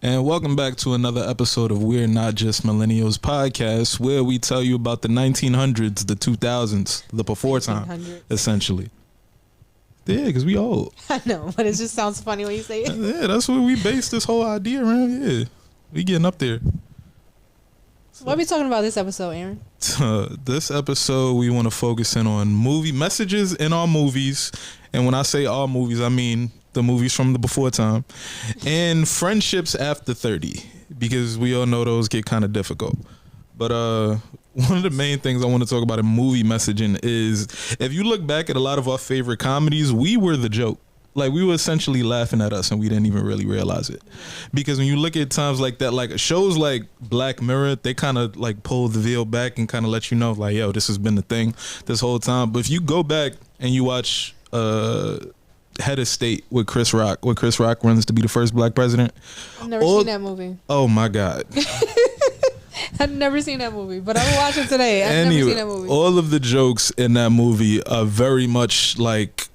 And welcome back to another episode of We're Not Just Millennials podcast, where we tell you about the 1900s, the 2000s, the before time, essentially. Yeah, because we old. I know, but it just sounds funny when you say it. Yeah, that's what we base this whole idea around. Yeah, we getting up there. What are we talking about this episode, Aaron? This episode, we want to focus in on movie messages in our movies. And when I say our movies, I mean the movies from the before time. And friendships after 30. Because we all know those get kind of difficult. But one of the main things I want to talk about in movie messaging is, if you look back at a lot of our favorite comedies, we were the joke. Like, we were essentially laughing at us and we didn't even really realize it. Because when you look at times like that, like shows like Black Mirror, they kind of like pull the veil back and kind of let you know, like, yo, this has been the thing this whole time. But if you go back and you watch Head of State with Chris Rock, where Chris Rock runs to be the first black president. I've never seen that movie. Oh, my God. I've never seen that movie, but I will watch it today. I've never seen that movie. All of the jokes in that movie are very much like,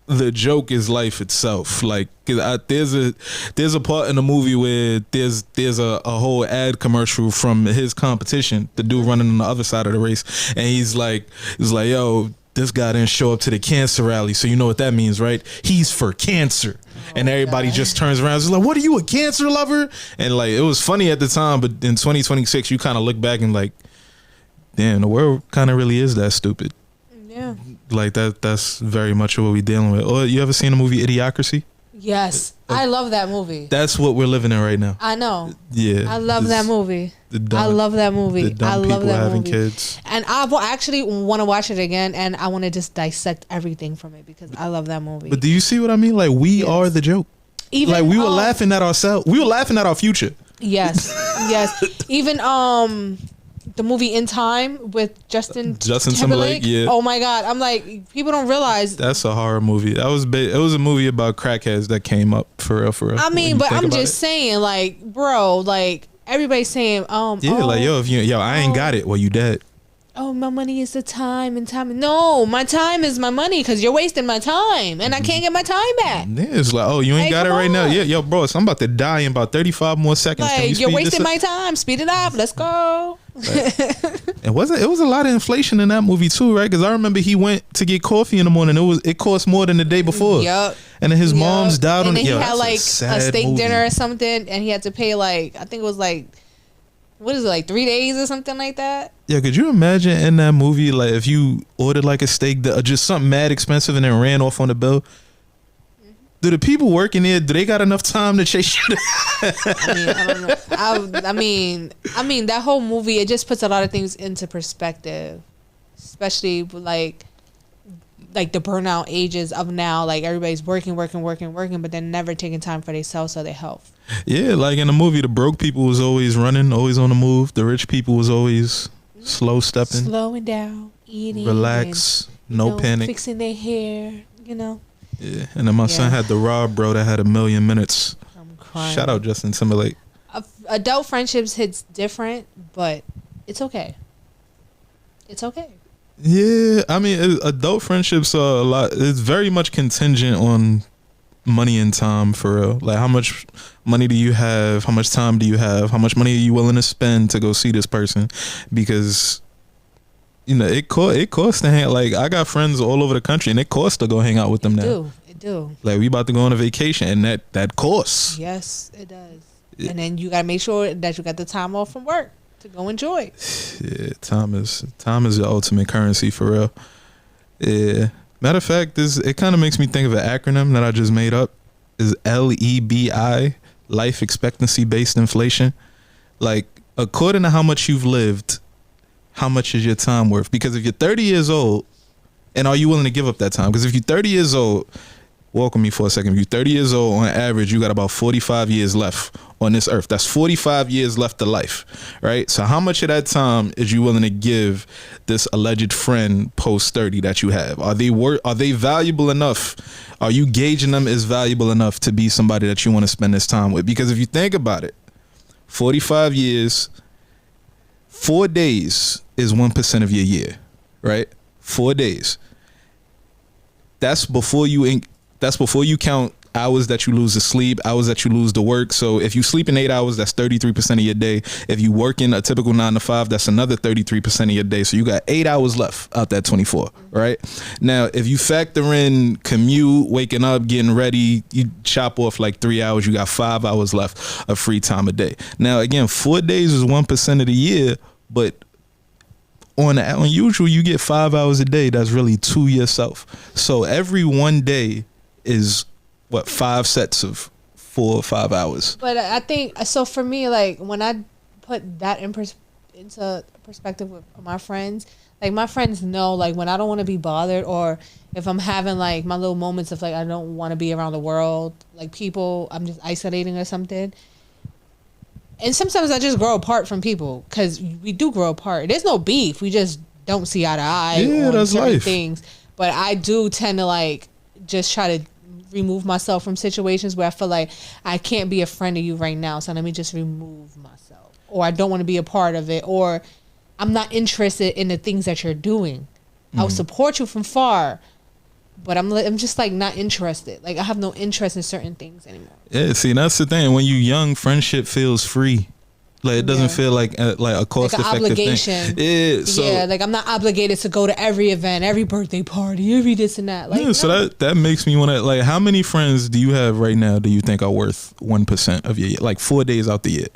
the joke is life itself. Like, there's a part in the movie where there's a whole ad commercial from his competition, the dude running on the other side of the race, and he's like, yo, this guy didn't show up to the cancer rally, so you know what that means, right? He's for cancer. And everybody just turns around and is like, what, are you a cancer lover? And like, it was funny at the time, but in 2026 you kind of look back and like, damn, the world kind of really is that stupid. Yeah. Like that's very much what we're dealing with. Or you ever seen the movie Idiocracy? Yes. I love that movie. That's what we're living in right now. I know. Yeah. I love that movie. I love that movie. The dumb I love people that having movie. kids. And I actually want to watch it again, and I want to just dissect everything from it because I love that movie. But do you see what I mean? Like, we are the joke. Even, like, we were laughing at ourselves. We were laughing at our future. Yes. Yes. Even the movie In Time with Justin Timberlake. Yeah. Oh my God. I'm like, people don't realize. That's a horror movie. It was a movie about crackheads that came up for real. I mean, but I'm just saying, like, bro, like, everybody's saying, like, yo, I ain't got it. Well, you dead. Oh, my money is the time and time. No, my time is my money because you're wasting my time and I can't get my time back. Yeah, it's like, oh, you ain't got it right now. Yeah, yo, bro, I'm about to die in about 35 more seconds. Like, you're wasting my time. Speed it up. Let's go. It was a lot of inflation in that movie too, right? Because I remember he went to get coffee in the morning. It cost more than the day before. Yep. And then his mom's died on it. And then he had like a steak dinner or something, and he had to pay like, I think it was like, what is it, like 3 days or something like that? Yeah, could you imagine in that movie, like, if you ordered like a steak, just something mad expensive and then ran off on the bill? Do the people working there, do they got enough time to chase you? I mean, I don't know. I mean, that whole movie, it just puts a lot of things into perspective, especially like the burnout ages of now. Like, everybody's working, but then never taking time for themselves or their health. Yeah, like in the movie, the broke people was always running, always on the move. The rich people was always slow stepping, slowing down, eating, relax, and, no panic, fixing their hair, you know. Yeah, and then my son had the Rob bro that had 1,000,000 minutes. I'm crying. Shout out Justin Timberlake. Adult friendships hits different, but it's okay. It's okay. Yeah, I mean, adult friendships are a lot. It's very much contingent on money and time, for real. Like, how much money do you have? How much time do you have? How much money are you willing to spend to go see this person? Because, you know, it costs to hang. Like, I got friends all over the country, and it costs to go hang out with them now. It do. Like, we about to go on a vacation, and that costs. Yes, it does. Yeah. And then you gotta make sure that you got the time off from work to go enjoy. Yeah, time is the ultimate currency, for real. Yeah. Matter of fact, it kind of makes me think of an acronym that I just made up. Is LEBI, life expectancy based inflation. Like, according to how much you've lived, how much is your time worth? Because if you're 30 years old, and are you willing to give up that time? Because if you're 30 years old, walk with me for a second. If you're 30 years old, on average, you got about 45 years left on this earth. That's 45 years left of life, right? So how much of that time is you willing to give this alleged friend post 30 that you have? Are they valuable enough? Are you gauging them as valuable enough to be somebody that you want to spend this time with? Because if you think about it, 45 years, 4 days is 1% of your year, right? 4 days. That's before you count hours that you lose to sleep, hours that you lose to work. So if you sleep in 8 hours, that's 33% of your day. If you work in a typical 9 to 5, that's another 33% of your day. So you got 8 hours left out that 24, right? Now, if you factor in commute, waking up, getting ready, you chop off like 3 hours, you got 5 hours left of free time a day. Now, again, 4 days is 1% of the year, but on usual, you get 5 hours a day. That's really to yourself. So every 1 day is what, 5 sets of 4 or 5 hours. But I think so. For me, like when I put that into perspective with my friends, like my friends know, like when I don't want to be bothered, or if I'm having like my little moments of like I don't want to be around the world, like people, I'm just isolating or something. And sometimes I just grow apart from people because we do grow apart. There's no beef. We just don't see eye to eye on that's certain life. things. But I do tend to like just try to remove myself from situations where I feel like I can't be a friend of you right now. So let me just remove myself. Or I don't want to be a part of it. Or I'm not interested in the things that you're doing. I'll support you from far. But I'm just like not interested. Like I have no interest in certain things anymore. Yeah, see, that's the thing. When you're young, friendship feels free. Like it doesn't feel like a cost-effective obligation. thing. Yeah, so like I'm not obligated to go to every event, every birthday party, every this and that. Like, yeah, so that makes me want to, like, how many friends do you have right now do you think are worth 1% of your, like 4 days out the year?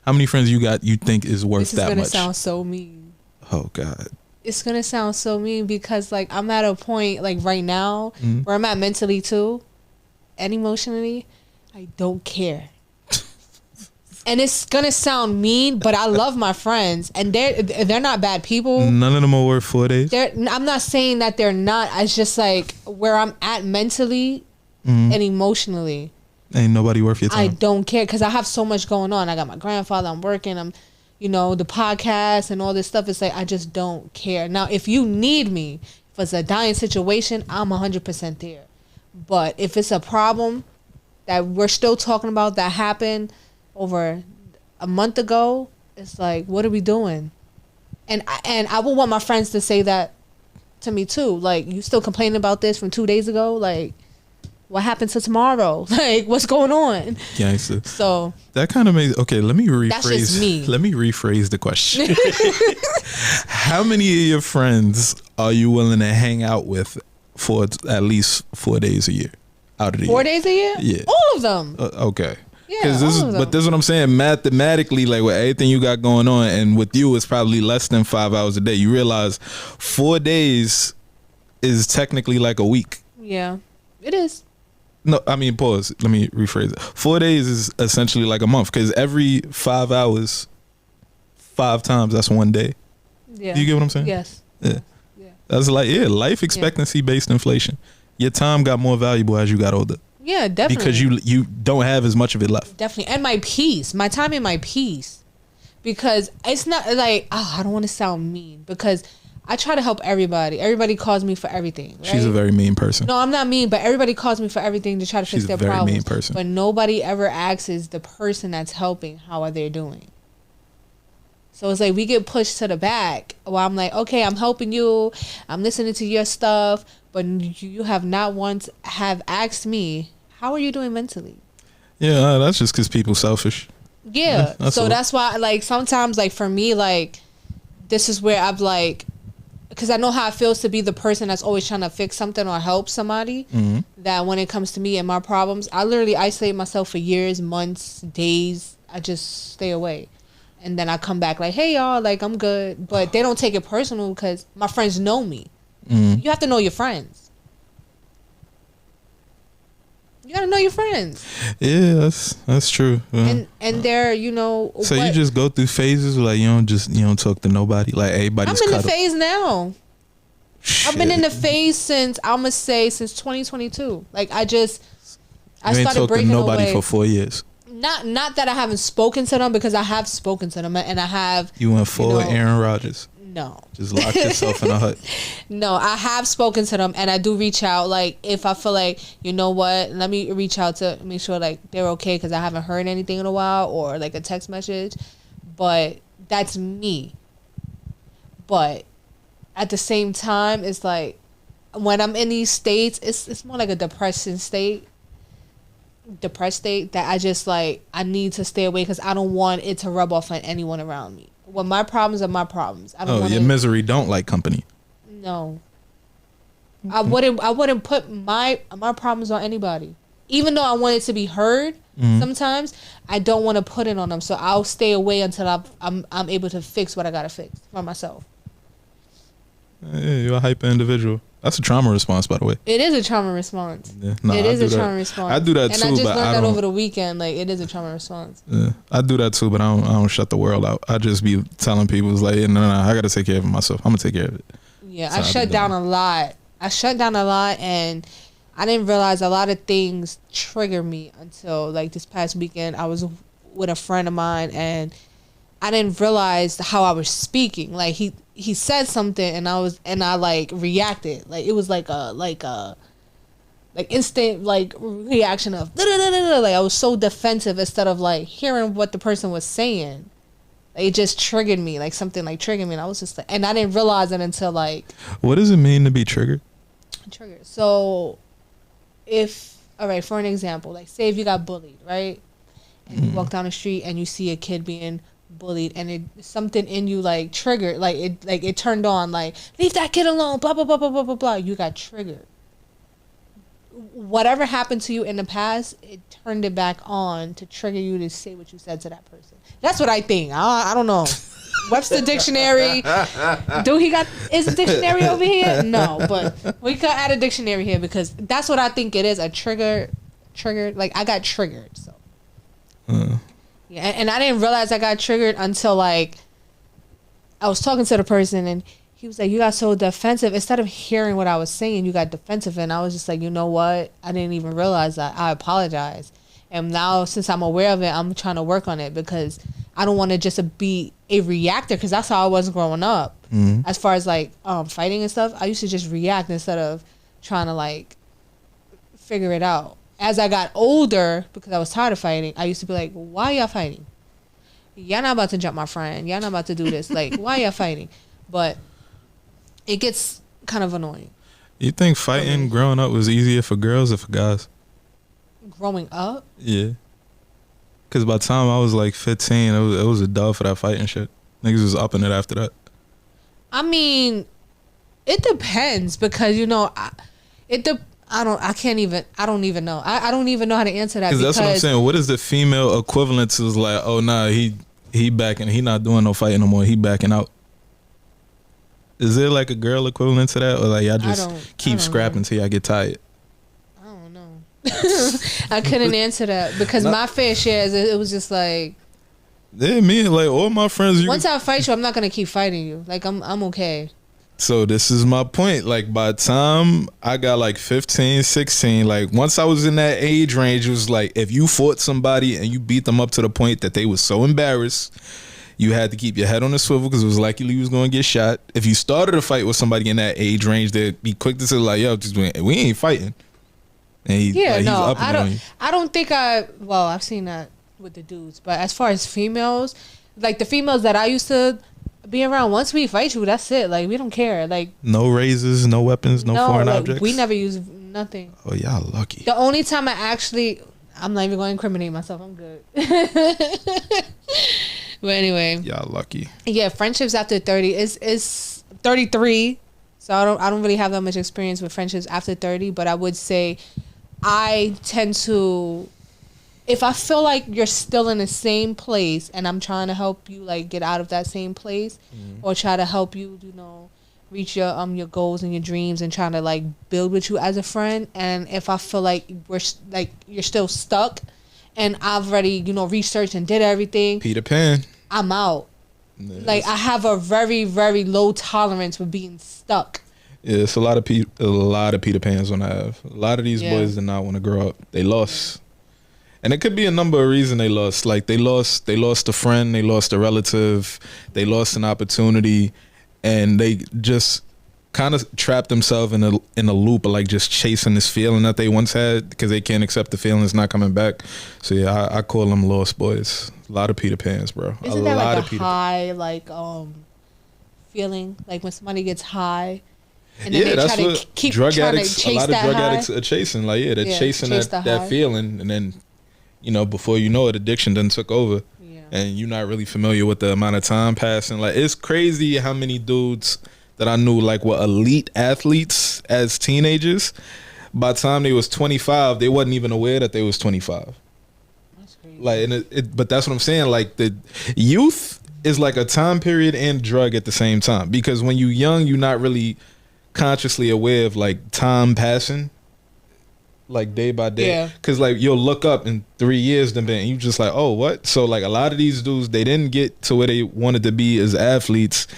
How many friends you got you think is worth that much? This is gonna sound so mean. Oh God. It's gonna sound so mean because like I'm at a point like right now where I'm at mentally too and emotionally, I don't care. And it's gonna sound mean, but I love my friends and they're not bad people. None of them are worth 4 days. I'm not saying that they're not. It's just like where I'm at mentally and emotionally. Ain't nobody worth your time. I don't care because I have so much going on. I got my grandfather, I'm working, I'm the podcast and all this stuff. It's like I just don't care. Now if you need me, if it's a dying situation, I'm 100% there. But if it's a problem that we're still talking about that happened over a month ago, it's like, what are we doing? And I would want my friends to say that to me too. Like, you still complaining about this from 2 days ago? Like, what happened to tomorrow? Like, what's going on? Gangster. So that kind of makes, okay, let me rephrase. That's just me. Let me rephrase the question. How many of your friends are you willing to hang out with for at least 4 days a year out of the 4 year? days a year? Yeah. All of them. Okay. Yeah, This all of them. but this is what I'm saying. Mathematically, like with everything you got going on, and with you, it's probably less than 5 hours a day. You realize 4 days is technically like a week. Yeah, it is. No, I mean, pause. Let me rephrase it. 4 days is essentially like a month because every 5 hours, 5 times, that's 1 day. Yeah. Do you get what I'm saying? Yes. Yeah. Yeah. That's like, life expectancy based inflation. Your time got more valuable as you got older. Yeah, definitely. Because you don't have as much of it left. Definitely. And my peace. My time and my peace. Because it's not like, I don't want to sound mean. Because I try to help everybody. Everybody calls me for everything. Right? She's a very mean person. No, I'm not mean, but everybody calls me for everything to try to fix their problems. She's a very mean person. But nobody ever asks the person that's helping, how are they doing? So it's like we get pushed to the back. While I'm like, okay, I'm helping you. I'm listening to your stuff. But you have not once have asked me, how are you doing mentally? Yeah, that's just because people selfish. Yeah. So all. that's why, like, sometimes, like, for me, like, this is where I've, like, because I know how it feels to be the person that's always trying to fix something or help somebody. That when it comes to me and my problems, I literally isolate myself for years, months, days. I just stay away. And then I come back like, hey, y'all, like, I'm good. But they don't take it personal because my friends know me. You have to know your friends. You gotta know your friends. Yeah, that's true. And they're, So you just go through phases, like you don't talk to nobody, like everybody's. I'm in the phase now. Shit. I've been in the phase since 2022. Like I started breaking to nobody away. for 4 years. Not that I haven't spoken to them, because I have spoken to them and I have. You went full Aaron Rodgers. No. Just lock yourself in a hut. No, I have spoken to them and I do reach out. Like if I feel like, you know what, let me reach out to make sure like they're okay because I haven't heard anything in a while, or like a text message. But that's me. But at the same time, it's like when I'm in these states, it's more like a depression state. depressed state that I just like I need to stay away because I don't want it to rub off on anyone around me. Well, my problems are my problems. I don't want your misery don't like company. No. I wouldn't put my problems on anybody. Even though I want it to be heard, sometimes I don't want to put it on them. So I'll stay away until I'm able to fix what I gotta fix for myself. Yeah, you're a hyper individual. That's a trauma response, by the way. It is a trauma response. Yeah. It is a trauma response. I do that too, and I just but learned I that don't, over the weekend. Like it is a trauma response. Yeah, I do that too, but I don't shut the world out. I just be telling people, it's like, no, I gotta take care of myself. I'm gonna take care of it. Yeah, I shut down a lot. And I didn't realize a lot of things trigger me until like this past weekend. I was with a friend of mine and I didn't realize how I was speaking. Like he said something and I like reacted. Like it was like instant like reaction of like I was so defensive instead of like hearing what the person was saying. It just triggered me, like something like triggered me, and I was just like, and I didn't realize it until like. What does it mean to be triggered? Triggered. So, all right, for an example, like say if you got bullied, right, and you walk down the street and you see a kid being bullied, and something in you like triggered, like it turned on, like leave that kid alone, blah blah blah blah blah blah blah. You got triggered. Whatever happened to you in the past, it turned it back on to trigger you to say what you said to that person. That's what I think. I don't know. Webster Dictionary. Is a dictionary over here? No, but we could add a dictionary here because that's what I think it is. A trigger, like I got triggered. So. Yeah, and I didn't realize I got triggered until like I was talking to the person and he was like, you got so defensive. Instead of hearing what I was saying, you got defensive. And I was just like, you know what? I didn't even realize that. I apologize. And now, since I'm aware of it, I'm trying to work on it because I don't want to just be a reactor because that's how I was growing up. As far as like fighting and stuff, I used to just react instead of trying to like figure it out. As I got older, because I was tired of fighting, I used to be like, why y'all fighting? Y'all not about to jump my friend. Y'all not about to do this. Like, why y'all fighting? But it gets kind of annoying. You think fighting growing up was easier for girls or for guys? Growing up? Yeah. Because by the time I was like 15, it was a dub for that fighting shit. Niggas was upping it after that. I mean, it depends because, you know, I don't even know. I don't even know how to answer that. Because that's what I'm saying. What is the female equivalent to like, oh, nah, he backing, he not doing no fighting no more. He backing out. Is there like a girl equivalent to that? Or like y'all just keep scrapping till y'all get tired? I don't know. I couldn't answer that because my fair share, it was just like. Yeah, me and like all my friends. Once I fight you, I'm not going to keep fighting you. Like I'm okay. So this is my point. Like by the time I got like 15, 16, like once I was in that age range, it was like if you fought somebody and you beat them up to the point that they was so embarrassed, you had to keep your head on the swivel because it was likely you was going to get shot. If you started a fight with somebody in that age range, they'd be quick to say like, yo, we ain't fighting. And I don't think I've seen that with the dudes. But as far as females, like the females that I used to be around, once we fight you, that's it. Like we don't care. Like no razors, no weapons, no foreign objects. We never use nothing. Oh, y'all lucky. The only time I'm not even going to incriminate myself. I'm good. But anyway, y'all lucky. Yeah, friendships after 30 is 33. So I don't really have that much experience with friendships after 30, but I would say I tend to, if I feel like you're still in the same place and I'm trying to help you like get out of that same place or try to help you, you know, reach your goals and your dreams and trying to like build with you as a friend, and if I feel like you're still stuck and I've already, you know, researched and did everything, Peter Pan, I'm out. Yes. Like I have a very, very low tolerance with being stuck. Yeah, it's a lot of Peter Pans when I have. A lot of these boys did not want to grow up. They lost. And it could be a number of reasons they lost. Like they lost a friend, they lost a relative, they lost an opportunity, and they just kind of trapped themselves in a loop of like just chasing this feeling that they once had because they can't accept the feeling it's not coming back. So yeah, I call them lost boys. A lot of Peter Pans, bro. Isn't that like a high like feeling like when somebody gets high And then Yeah, they that's try to what keep drug trying addicts. to A chase lot of that drug high. addicts are chasing. Like, yeah, they're Yeah, chasing chase that the high. feeling, and then before you know it, addiction then took over, Yeah. and you're not really familiar with the amount of time passing. Like, it's crazy how many dudes that I knew like were elite athletes as teenagers. By the time they was 25, they wasn't even aware that they was 25. That's crazy. Like, and but that's what I'm saying. Like, the youth is like a time period and drug at the same time, because when you young, you're not really consciously aware of like time passing, like day by day. Yeah. Cause like you'll look up in 3 years, then you just like, oh, what? So like a lot of these dudes, they didn't get to where they wanted to be as athletes.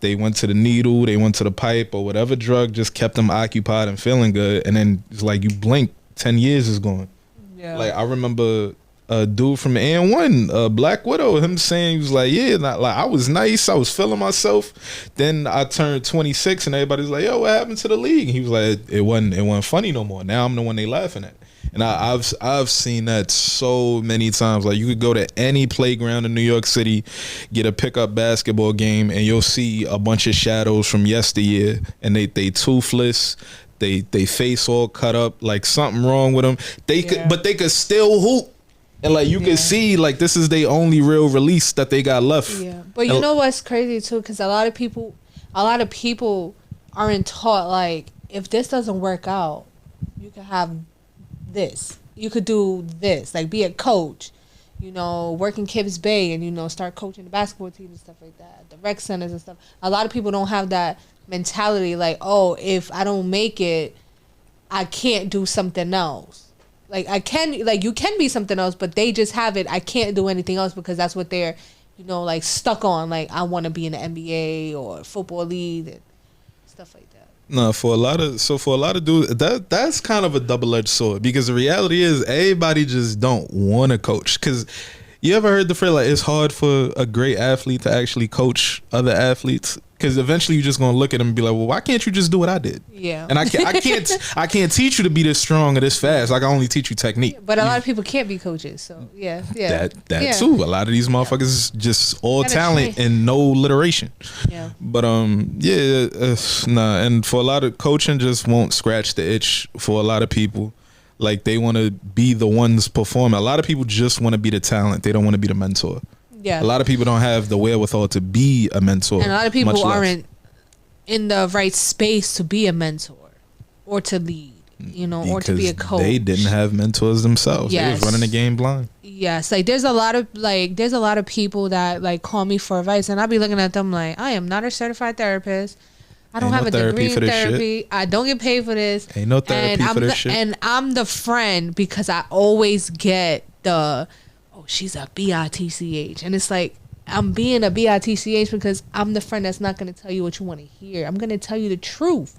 They went to the needle, they went to the pipe, or whatever drug just kept them occupied and feeling good. And then it's like you blink, 10 years is gone. Yeah. Like, I remember a dude from AN1, Black Widow, him saying, he was like, yeah, like I was nice, I was feeling myself. Then I turned 26 and everybody's like, yo, what happened to the league? He was like, it wasn't funny no more. Now I'm the one they laughing at. And I've seen that so many times. Like, you could go to any playground in New York City, get a pickup basketball game, and you'll see a bunch of shadows from yesteryear, and they toothless. They face all cut up, like something wrong with them. But they could still hoop, and like you can see, like this is their only real release that they got left. Yeah, but you know what's crazy too? Because a lot of people aren't taught, like, if this doesn't work out, you can have this. You could do this, like be a coach. Work in Kips Bay and start coaching the basketball team and stuff like that, the rec centers and stuff. A lot of people don't have that mentality, like, oh, if I don't make it, I can't do something else. Like, I can, like, you can be something else, but they just have it, I can't do anything else, because that's what they're, like, stuck on. Like, I want to be in the NBA or football league and stuff like that. No, for a lot of dudes, that's kind of a double-edged sword, because the reality is everybody just don't want to coach. Because you ever heard the phrase, like, it's hard for a great athlete to actually coach other athletes? Because eventually you're just gonna look at them and be like, well, why can't you just do what I did? Yeah. And I can't teach you to be this strong or this fast. I can only teach you technique. But a lot of people can't be coaches, so yeah. That too. A lot of these motherfuckers just all talent and no literation. Yeah. But and for a lot of coaching just won't scratch the itch for a lot of people. Like, they want to be the ones performing. A lot of people just want to be the talent. They don't want to be the mentor. Yeah. A lot of people don't have the wherewithal to be a mentor. And a lot of people aren't in the right space to be a mentor or to lead, or to be a coach. They didn't have mentors themselves. Yes. They was running the game blind. Yes. Like, there's a lot of people that, like, call me for advice, and I'll be looking at them like, I am not a certified therapist. I don't have a degree in therapy. I don't get paid for this. Ain't no therapy for this shit. And I'm the friend, because I always get the, oh, she's a BITCH. And it's like, I'm being a BITCH because I'm the friend that's not going to tell you what you want to hear. I'm going to tell you the truth.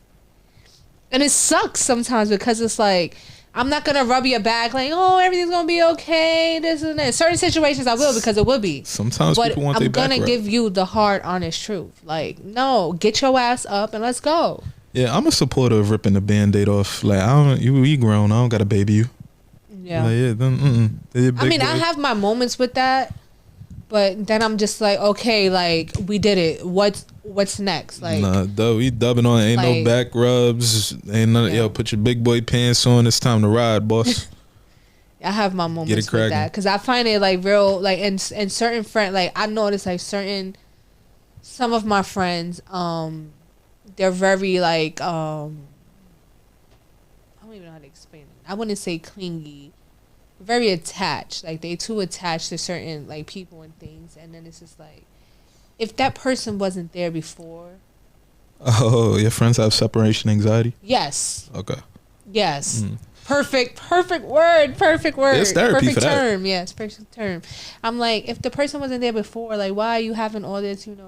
And it sucks sometimes, because it's like, I'm not going to rub your back like, oh, everything's going to be okay, this and that. Certain situations I will, because it will be. Sometimes people want their back I'm going to give you the hard, honest truth. Like, no, get your ass up and let's go. Yeah, I'm a supporter of ripping the Band-Aid off. Like, you grown. I don't got to baby you. Yeah. Like, yeah, then, I mean, I have my moments with that, but then I'm just like, okay, like, we did it. What's next? Like, nah, we dubbing on. Ain't no back rubs. Ain't none. Yo, put your big boy pants on. It's time to ride, boss. I have my moments with that, because I find it, like, real, like, and certain friends, like, I noticed, like, some of my friends, they're very, like, I don't even know how to explain it. I wouldn't say clingy, very attached. Like, they too attached to certain, like, people and things, and then it's just like, if that person wasn't there before. Oh, your friends have separation anxiety? Yes. Okay. Yes. Perfect word. There's therapy perfect for that. term. Yes, perfect term. I'm like, if the person wasn't there before, like, why are you having all this, blah,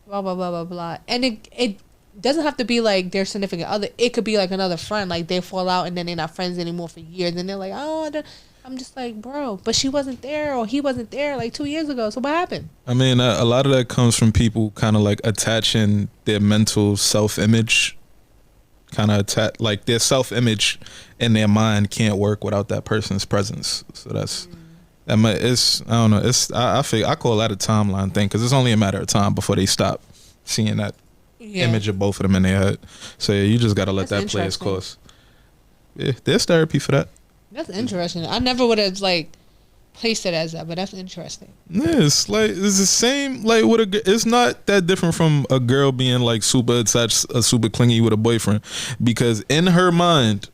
blah, blah, blah, blah. And it doesn't have to be like their significant other. It could be like another friend. Like, they fall out and then they're not friends anymore for years. And they're like, oh, I'm just like, bro, but she wasn't there, or he wasn't there like 2 years ago. So what happened? I mean, a lot of that comes from people kind of like attaching their mental self-image, like their self-image in their mind can't work without that person's presence. So I don't know. I call that a timeline thing, because it's only a matter of time before they stop seeing that image of both of them in their head. So yeah, you just gotta let That's that play its interesting. course. Yeah, there's therapy for that. That's interesting. I never would have like placed it as that, but that's interesting. Yeah, it's the same like with it's not that different from a girl being like super attached, super clingy with a boyfriend, because in her mind,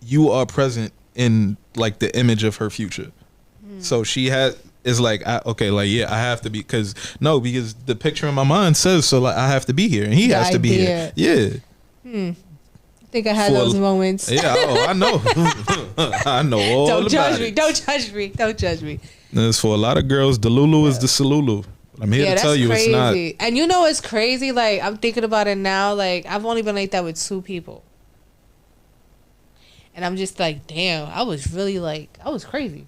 you are present in like the image of her future. So she had. It's like I have to be because the picture in my mind says so. Like I have to be here and he has to be here. Yeah. I think I had those moments. Yeah. Oh, I know. I know all Don't about judge me. it. Don't judge me. Don't judge me. As for a lot of girls, the Lulu is the Salulu. I'm here to tell you crazy. it's not. And you know it's crazy. Like I'm thinking about it now. Like I've only been like that with 2 people, and I'm just like, damn, I was crazy.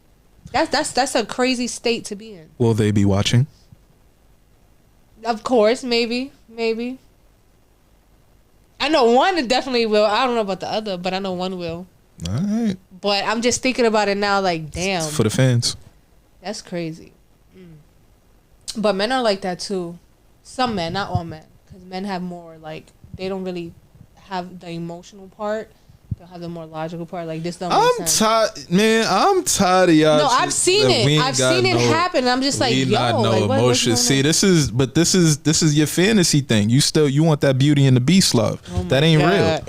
That's a crazy state to be in. Will they be watching? Of course, maybe. I know one definitely will. I don't know about the other, but I know one will. All right. But I'm just thinking about it now, like, damn. It's for the fans. That's crazy. But men are like that too. Some men, not all men. Because men have more, like, they don't really have the emotional part. They'll have the more logical part. Like, this don't make sense. I'm tired of y'all. No, I've seen it. I've seen it happen. And I'm just like, yo, like, what's going on? See, this is your fantasy thing. You want that Beauty and the Beast love. Oh that ain't real.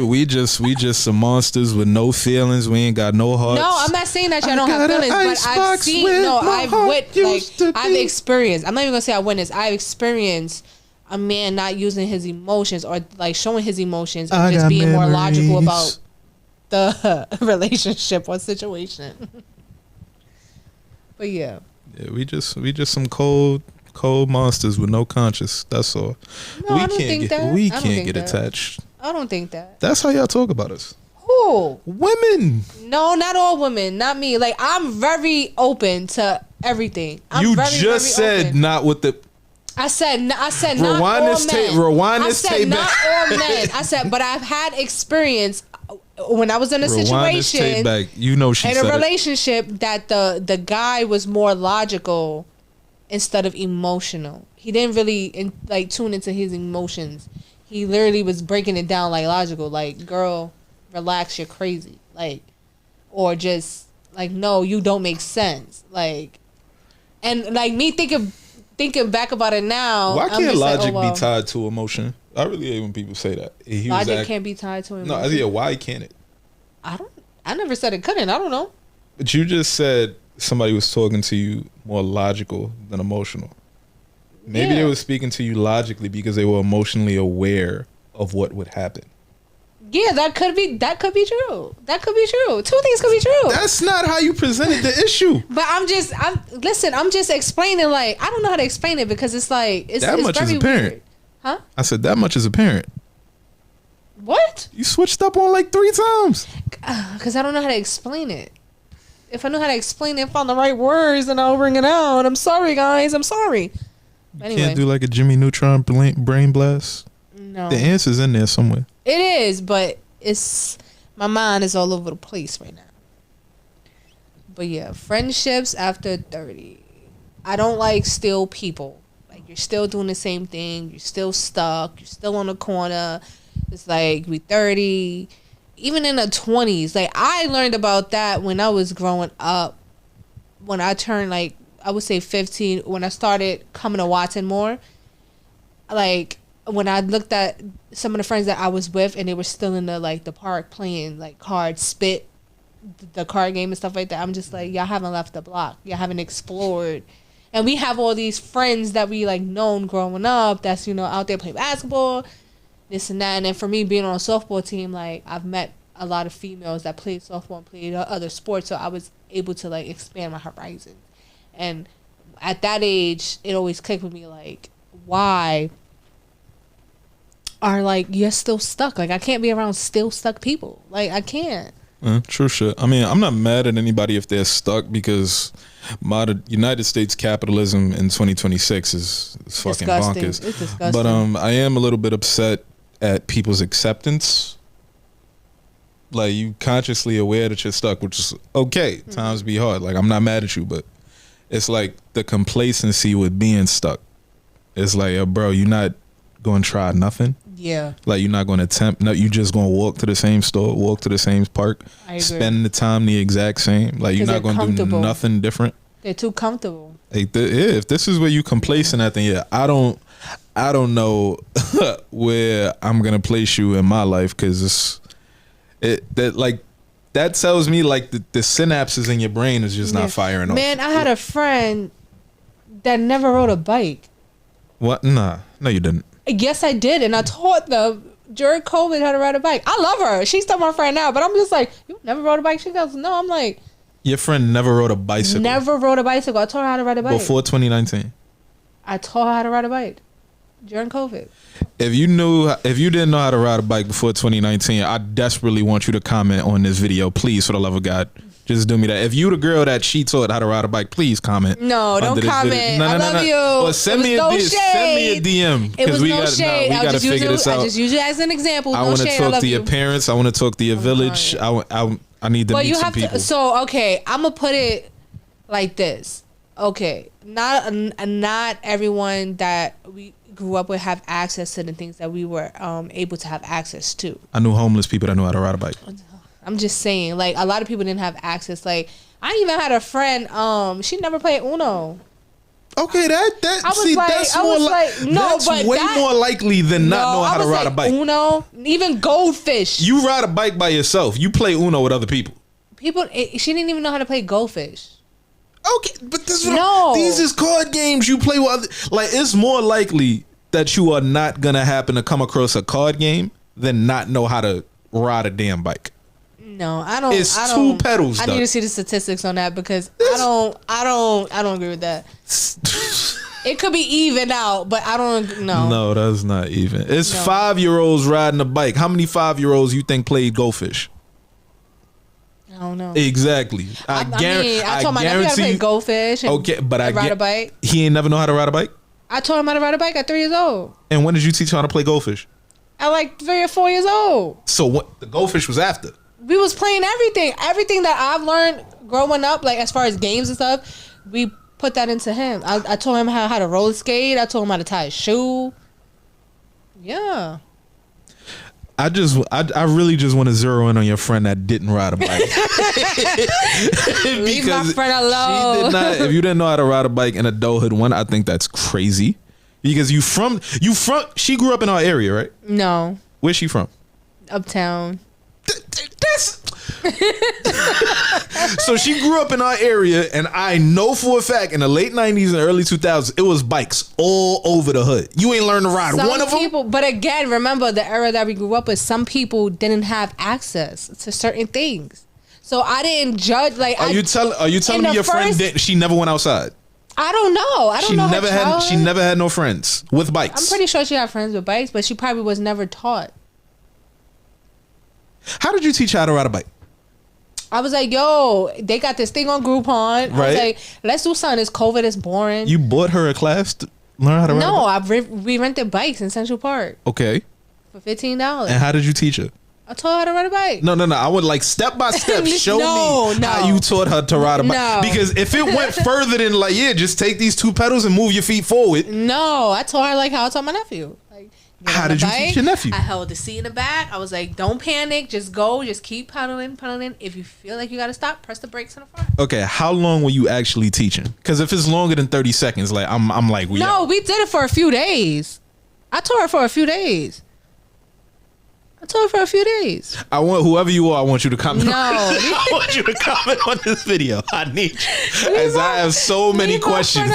We just some monsters with no feelings. We ain't got no hearts. No, I'm not saying that y'all don't have feelings, but I've seen. No, I've experienced. I'm not even gonna say I witnessed. I've experienced a man not using his emotions or like showing his emotions and just being more logical about the relationship or situation. But yeah, we just some cold monsters with no conscience. That's all. No, I don't think that. We can't get attached. I don't think that. That's how y'all talk about us. Who? Women. No, not all women. Not me. Like I'm very open to everything. You just said open. Not with the. I said not rewind all this men. Rewind this tape not back. all men. I said, but I've had experience when I was in a situation, you know, she in said a relationship that the guy was more logical instead of emotional. He didn't really tune into his emotions. He literally was breaking it down like logical, like, girl, relax, you're crazy, like, or just like, no, you don't make sense, like, and like me thinking back about it now. Why can't logic be tied to emotion? I really hate when people say that. Logic can't be tied to emotion. No, yeah, why can't it? I never said it couldn't. I don't know. But you just said somebody was talking to you more logical than emotional. Maybe they were speaking to you logically because they were emotionally aware of what would happen. Yeah, that could be true. That could be true. 2 things could be true. That's not how you presented the issue. But I'm just explaining, like, I don't know how to explain it because it's like it's much very is apparent. weird. Huh? I said that much is apparent. What? You switched up on like 3 times. Because I don't know how to explain it. If I knew how to explain it, find the right words, then I'll bring it out. I'm sorry, guys. I'm sorry. Anyway. Can't do like a Jimmy Neutron brain blast. No, the answer's in there somewhere. It is, but my mind is all over the place right now. But yeah, friendships after 30. I don't like still people. Like, you're still doing the same thing. You're still stuck. You're still on the corner. It's like we 30. Even in the 20s. Like, I learned about that when I was growing up. When I turned, like, I would say 15. When I started coming to Watson more. Like, when I looked at some of the friends that I was with and they were still in the park playing, like, cards, spit, the card game and stuff like that, I'm just like, y'all haven't left the block. Y'all haven't explored. And we have all these friends that we, like, known growing up that's, you know, out there playing basketball, this and that. And then for me, being on a softball team, like, I've met a lot of females that played softball and played other sports, so I was able to, like, expand my horizon. And at that age, it always clicked with me, like, why are, like, you're still stuck? Like, I can't be around still stuck people. Like, I can't. True shit. I mean, I'm not mad at anybody if they're stuck because United States capitalism in 2026 is fucking disgusting. bonkers. It's disgusting. But I am a little bit upset at people's acceptance. Like, you consciously aware that you're stuck, which is okay. Times be hard. Like, I'm not mad at you, but it's like the complacency with being stuck. It's like, bro, you're not going to try nothing. Yeah. Like you're not going to attempt. No, you just going to walk to the same store, walk to the same park, I agree. spend the time the exact same. Like you're 'Cause not going to do comfortable. nothing different. They're too comfortable. Like if this is where you complacent at, then yeah, I don't know where I'm gonna place you in my life, because that tells me like the synapses in your brain is just Yeah. not firing off. Man, I had a friend that never rode a bike. What? Nah, no, you didn't. Yes, I did, and I taught them during COVID how to ride a bike. I love her. She's still my friend now, but I'm just like, you never rode a bike? She goes, no. I'm like, Your friend never rode a bicycle never rode a bicycle. I taught her how to ride a bike. before 2019. I taught her how to ride a bike during COVID. If you didn't know how to ride a bike before 2019, I desperately want you to comment on this video, please, for the love of God. Just do me that. If you the girl that she taught how to ride a bike, please comment. No, don't under this comment. video. I love you. Well, send It me a was no send me a shade. DM, It was we no got shade. we got to figure this out. I just use it as an example. I No want to shade. I talk love to your you. parents. I want to talk to your village. I need to But meet you some have people. to. So okay, I'm gonna put it like this. Okay, not everyone that we grew up with have access to the things that we were able to have access to. I knew homeless people that knew how to ride a bike. I'm just saying, like a lot of people didn't have access. Like I even had a friend. She never played Uno. Okay, I was see, like- that's I more was like, like, no, that's but way that- more likely than not knowing how to ride a bike. Uno, even Goldfish. You ride a bike by yourself. You play Uno with other people. She didn't even know how to play Goldfish. Okay, but this No. these is card games you play with other, like it's more likely that you are not gonna happen to come across a card game than not know how to ride a damn bike. No, I don't. It's I two don't, pedals, I though. need to see the statistics on that because I don't agree with that. It could be even out, but I don't know. No, that's not even. It's No. 5-year-olds riding a bike. How many 5-year-olds you think played Goldfish? I don't know. Exactly. I told my nephew how to play Goldfish. And Okay, but ride a bike. He ain't never know how to ride a bike. I taught him how to ride a bike at 3 years old. And when did you teach him how to play Goldfish? At like 3 or 4 years old. So what? The Goldfish was after. We was playing everything that I've learned growing up, like as far as games and stuff. We put that into him. I told him how to roller skate. I told him how to tie a shoe. Yeah. I really just want to zero in on your friend that didn't ride a bike. Leave my friend She alone. did not. If you didn't know how to ride a bike in adulthood, I think that's crazy. Because she grew up in our area, right? No. Where's she from? Uptown. That's so she grew up in our area, and I know for a fact in the late 90s and early 2000s, it was bikes all over the hood. You ain't learned to ride one of them. But again, remember the era that we grew up with. Some people didn't have access to certain things, so I didn't judge. Like, Are you telling me your friend she never went outside? I don't know. I don't know. She never had no friends with bikes. I'm pretty sure she had friends with bikes, but she probably was never taught. How did you teach her how to ride a bike? I was like, yo, they got this thing on Groupon. I was Right. like, let's do something. It's COVID. It's boring. You bought her a class to learn how to ride a bike? No, we rented bikes in Central Park Okay. for $15. And how did you teach her? I taught her how to ride a bike. No. I would like step by step show No, me no. how you taught her to ride a bike. No. Because if it went further than like, yeah, just take these 2 pedals and move your feet forward. No, I taught her like how I taught my nephew. Like, get How on the did you bike. teach your nephew? I held the seat in the back. I was like, don't panic. Just go. Just keep pedaling. If you feel like you got to stop, press the brakes on the front. Okay, how long were you actually teaching? Because if it's longer than 30 seconds, like I'm like, No, we did it for a few days. I taught her for a few days. I want whoever you are. I want you to comment. No. I want you to comment on this video. I need you, as I have so many questions.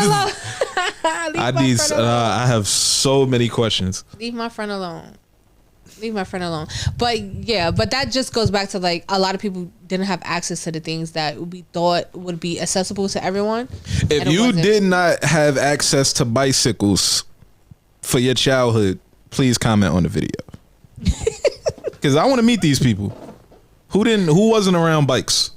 I have so many questions. Leave my friend alone. But that just goes back to like a lot of people didn't have access to the things that we thought would be accessible to everyone. If and it you wasn't. did not have access to bicycles for your childhood, please comment on the video. Because I want to meet these people who wasn't around bikes.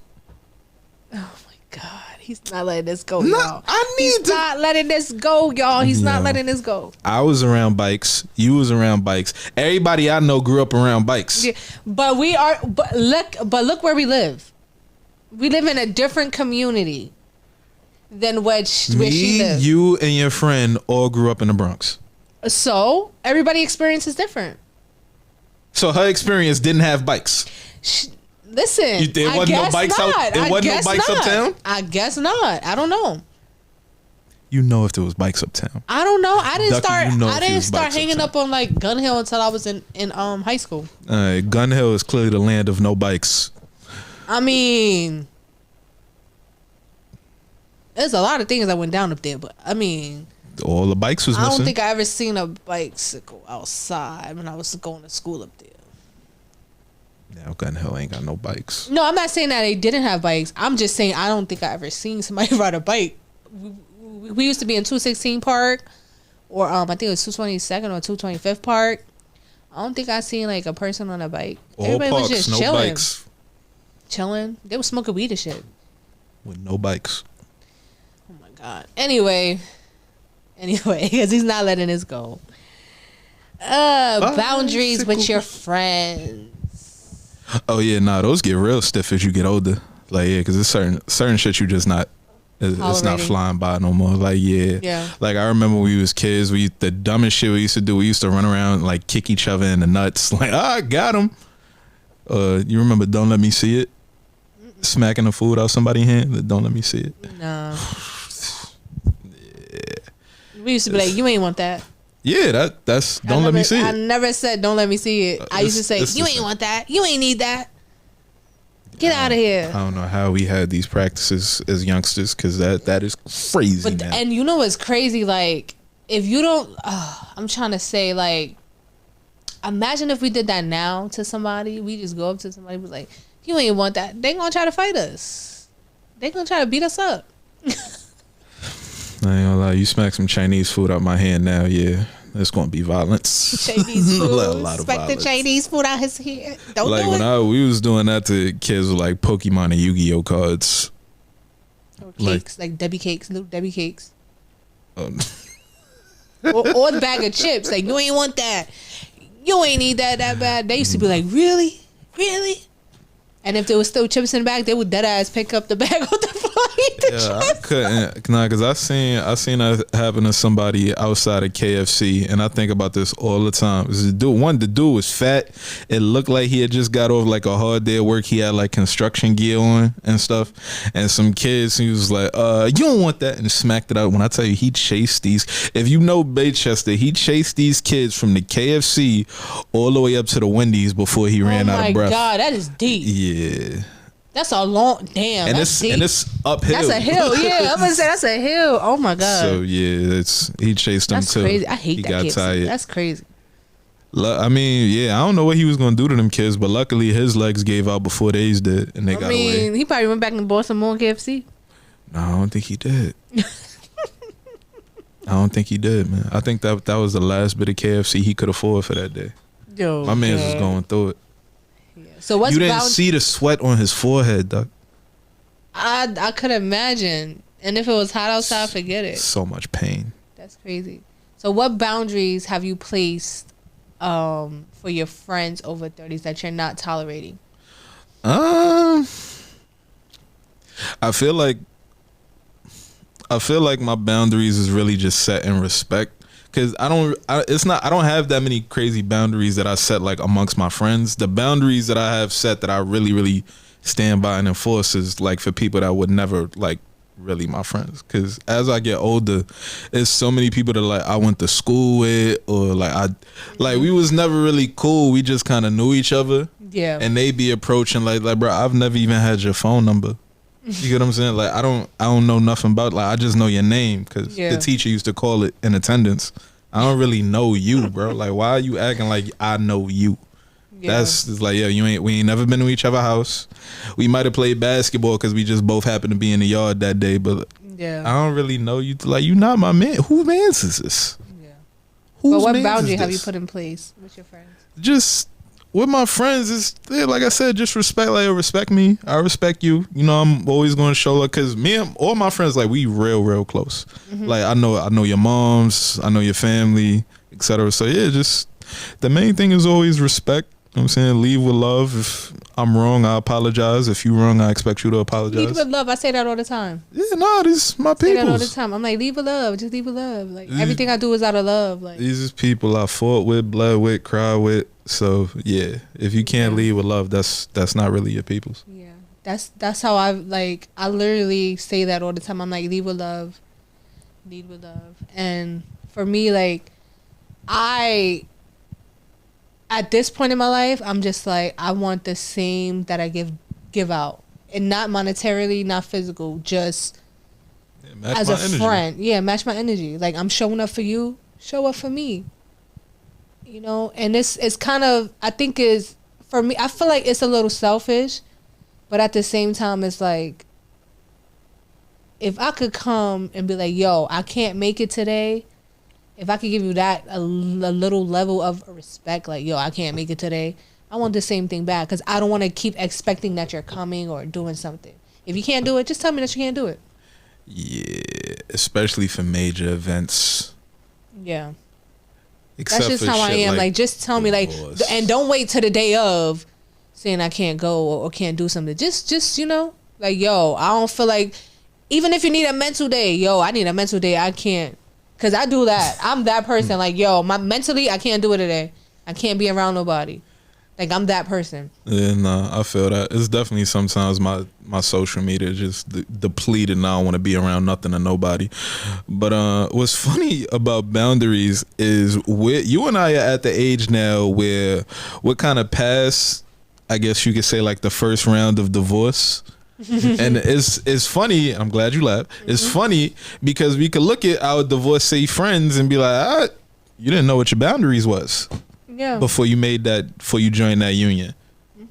Oh my God, he's not letting this go, No, y'all. He's not letting this go, y'all. He's not letting this go. I was around bikes. You was around bikes. Everybody I know grew up around bikes. Yeah, but look where we live. We live in a different community than where she Me, lives. you, and your friend all grew up in the Bronx. So everybody experience is different. So her experience didn't have bikes. Listen, There wasn't no bikes out. There wasn't no bikes uptown. I guess not. I don't know. You know if there was bikes uptown. I don't know. I didn't Ducky, you know I if didn't it was start bikes hanging uptown. up on like Gun Hill until I was in high school. Gun Hill is clearly the land of no bikes. I mean, there's a lot of things that went down up there, but I mean, All the bikes was I missing. don't think I ever seen a bicycle outside when I was going to school up there. Now Gun Hill ain't got no bikes. No, I'm not saying that they didn't have bikes. I'm just saying I don't think I ever seen somebody ride a bike. We used to be in 216 Park, or I think it was 222nd or 225th Park. I don't think I seen like a person on a bike. All Everybody parks, was just no chilling. bikes. Chilling. They was smoking weed and shit. With no bikes. Oh my god. Anyway, because he's not letting this go. Boundaries with your friends. Oh yeah, nah, those get real stiff as you get older. Like yeah, because it's certain shit you just not. It's not Tolerating. flying by no more. Like Yeah. Like I remember when we was kids, the dumbest shit we used to do. We used to run around like kick each other in the nuts. Like I got him. You remember? Don't let me see it. Smacking the food out somebody's hand. Don't let me see it. No. We used to be like, you ain't want that. Yeah, that's don't let me see I it. never said don't let me see it. I used to say, it's you the ain't same. want that. You ain't need that. Get out of I here. don't know how we had these practices as youngsters because that is crazy But now. and you know what's crazy? Like, if you don't, I'm trying to say, like, imagine if we did that now to somebody. We just go up to somebody and be like, you ain't want that. They gonna try to fight us. They gonna try to beat us up. I ain't gonna lie, you smack some Chinese food out my hand now, yeah, it's gonna be violence. Chinese food. A lot of Expect the violence. Chinese food out his head. Don't Like do when it. we was doing that to kids with like Pokemon and Yu-Gi-Oh cards. Or like- cakes, like Debbie cakes, little Debbie cakes. Um, or the bag of chips. Like, you ain't want that. You ain't need that bad. They used to be like, really? Really? And if there was still chips in the bag, they would dead ass pick up the bag on the floor. Eat the yeah, I chips. couldn't. Nah, cause I seen that happen to somebody outside of KFC, and I think about this all the time. The dude was fat. It looked like he had just got off like a hard day of work. He had like construction gear on and stuff. And some kids, he was like, "You don't want that," and smacked it out. When I tell you, he chased these. If you know Baychester, he chased these kids from the KFC all the way up to the Wendy's before he ran out of breath. Oh my God, that is deep. Yeah, That's a long, damn. and That's deep. it's uphill. That's a hill. Yeah, I'm gonna say that's a hill. Oh my God. So yeah, he chased them That's too. crazy. I hate he that got kid. tired. That's crazy. I mean, yeah, I don't know what he was gonna do to them kids, but luckily his legs gave out before theirs did, and they got away. He probably went back and bought some more KFC. No, I don't think he did. I don't think he did, man. I think that was the last bit of KFC he could afford for that day. Yo, My man's was going through it. So what's You didn't bound- see the sweat on his forehead, Doc. I could imagine. And if it was hot outside, forget it. So much pain. That's crazy. So what boundaries have you placed for your friends over 30s that you're not tolerating? I feel like my boundaries is really just set in respect, because I don't have that many crazy boundaries that I set like amongst my friends. The boundaries that I have set that I really really stand by and enforce is like for people that would never like really my friends, because as I get older, there's so many people that like I went to school with, or like we was never really cool. We just kind of knew each other. Yeah. And they be approaching like bro, I've never even had your phone number. You get what I'm saying? Like I don't know nothing about, like I just know your name because Yeah. the teacher used to call it in attendance. I don't really know you, bro. Like why are you acting like I know you? Yeah. That's it's like, we ain't never been to each other's house. We might have played basketball because we just both happened to be in the yard that day, but yeah. I don't really know you. Like you not my man. Whose man's is this? Yeah. Whose But what mans boundary is have you this? put in place with your friends? Just with my friends is like I said, just respect. Like respect me, I respect you. You know, I'm always going to show love because me and all my friends, like we real close. Mm-hmm. Like I know your moms, I know your family, etc. So yeah, just the main thing is always respect. know what I'm saying? Leave with love. If I'm wrong, I apologize. If you wrong, I expect you to Lead apologize. with love. I say that all the time. Yeah, nah, this is my I say that all the peoples. time. I'm like, leave with love. Just leave with love. Like everything I do is out of love. Like These is people I fought with, bled with, cried with. So yeah, if you can't Yeah. lead with love, that's not really your peoples. yeah, that's how I like. I literally say that all the time. I'm like, lead with love. Lead with love. And for me, like, at this point in my life, I'm just like, I want the same that I give out, and not monetarily, not physical, just Yeah, match as my a energy. friend. Yeah, match my energy. Like, I'm showing up for you, show up for me. You know, and it's kind of, I think is, for me, I feel like it's a little selfish, but at the same time, it's like, if I could come and be like, yo, I can't make it today. If I could give you that a little level of respect, like, yo, I can't make it today, I want the same thing back, because I don't want to keep expecting that you're coming or doing something. If you can't do it, just tell me that you can't do it. Yeah, especially for major events. Yeah, Except that's just for how I shit am. Like, just tell me, like, divorce. and don't wait till the day of saying I can't go or can't do something. Just you know, like, yo, I don't feel like, even if you need a mental day, yo, I need a mental day. I can't. Cause I do that. I'm that person. Like, yo, mentally, I can't do it today. I can't be around nobody. Like, I'm that person. Yeah, nah, I feel that. It's definitely sometimes my social media just depleted and I don't want to be around nothing or nobody. But what's funny about boundaries is you and I are at the age now where we're kind of past, I guess you could say, like the first round of divorce. And it's funny. I'm glad you laughed. It's funny because we could look at our divorcee friends and be like, you didn't know what your boundaries was Yeah. before you joined that union.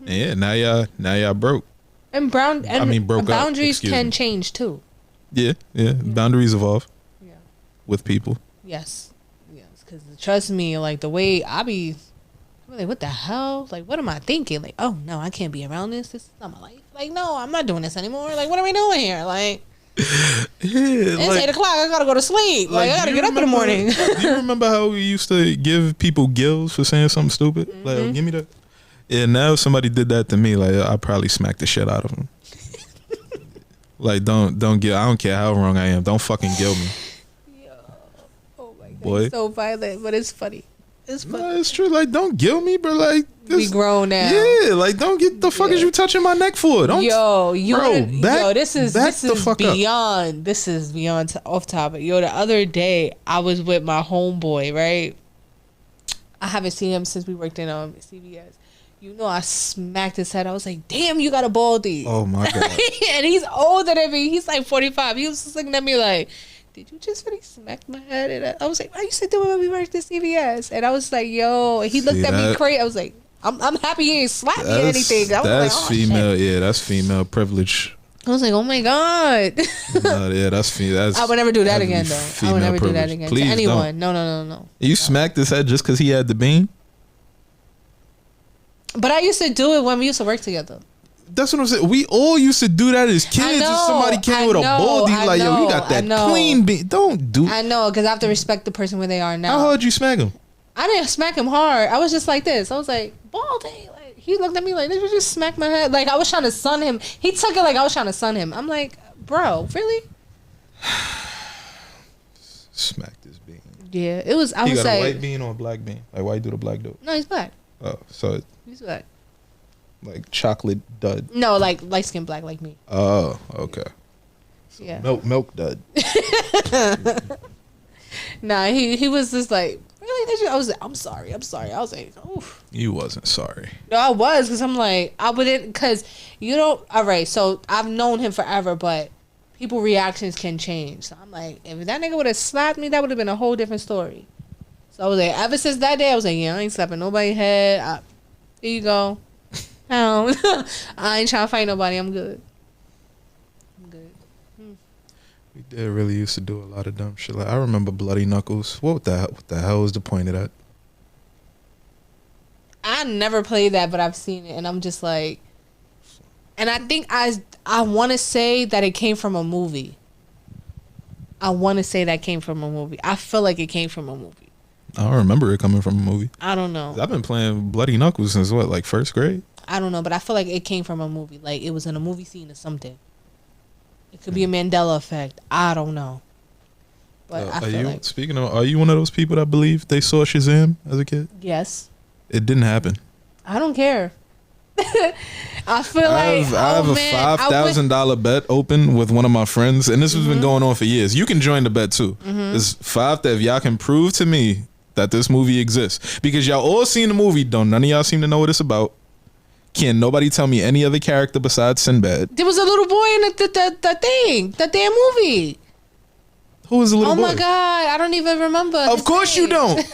And yeah, now y'all broke. And broke up, boundaries excuse can me. change too. Yeah. Boundaries evolve Yeah. with people. Yes. Because trust me, like, the way I'm like, what the hell? Like, what am I thinking? Like, oh no, I can't be around this. This is not my life. Like, no, I'm not doing this anymore. Like, what are we doing here? Like, Yeah, it's 8 o'clock. I gotta go to sleep. Like, I gotta do get you up in the morning. Do you remember how we used to give people gills for saying something stupid? Like, oh, give me that. Yeah, now if somebody did that to me, like, I'd probably smack the shit out of them. Like, don't get. I don't care how wrong I am. Don't fucking gill me. Oh my god, Boy. it's so violent, but it's funny. It's funny. No, it's true. Like, don't gill me, bro. Like, We grown now. Yeah, like, don't get the fuck is you touching my neck for? Don't. Yo, this is back the fuck up. beyond. This is beyond off topic. Yo, the other day I was with my homeboy. Right, I haven't seen him since we worked in CVS. You know, I smacked his head. I was like, "Damn, you got a baldy." Oh my god. And he's older than me. He's like 45. He was just looking at me like, "Did you just really smack my head?" And I was like, "I used to do it when we worked at CVS." And I was like, "Yo," and he looked See at me that? crazy. I was like, "I'm happy he ain't slapped me or anything." I was That's like, "Oh, female. shit." Yeah, that's female privilege. I was like, "Oh my god." Yeah, that's female. I would never do that again, though. I would never do that again Please to anyone. don't. No. You smacked his head just because he had the bean? But I used to do it when we used to work together. That's what I'm saying. We all used to do that as kids. know, If somebody came I with a know, baldy, I like, yo, you know, got I that know. clean bean. Don't do. I know, because I have to respect the person where they are now. How hard you smack him? I didn't smack him hard. I was just like this. I was like, baldy. Like, he looked at me like, did you just smack my head? Like, I was trying to sun him. He took it like I was trying to sun him. I'm like, bro, really? Smack this bean. Yeah, it was. I He was got a like, white bean or a black bean? Like, why you do the black dude? no, he's black. Oh, so it's He's black. like chocolate dud. No, like light skin black like me. Oh, okay. Yeah. Milk dud. Nah, he was just like, really? Did you? I was like, I'm sorry. I was like, oof. You wasn't sorry. No, I was, because I'm like, I wouldn't, because you don't, all right, so I've known him forever, but people reactions can change. So I'm like, if that nigga would have slapped me, that would have been a whole different story. So I was like, ever since that day, I was like, yeah, I ain't slapping nobody's head. Here you go. Pound. I ain't trying to fight nobody. I'm good. We did really used to do a lot of dumb shit. Like, I remember Bloody Knuckles. What the hell was the point of that? I never played that, but I've seen it, and I'm just like, and I think I want to say that it came from a movie. I want to say that came from a movie. I feel like it came from a movie. I don't remember it coming from a movie. I don't know. I've been playing Bloody Knuckles since what, like first grade? I don't know, but I feel like it came from a movie. Like it was in a movie scene or something. It could be a Mandela effect. I don't know. But I feel like speaking of, are you one of those people that believe they saw Shazam as a kid? yes. It didn't happen. I don't care. I feel like I have a $5,000 bet open with one of my friends, and this has been going on for years. You can join the bet too. It's five that if y'all can prove to me that this movie exists, because y'all all seen the movie, don't none of y'all seem to know what it's about. Can nobody tell me any other character besides Sinbad? There was a little boy in the damn movie. Who was the little boy? Oh my god, I don't even remember. Of course you don't.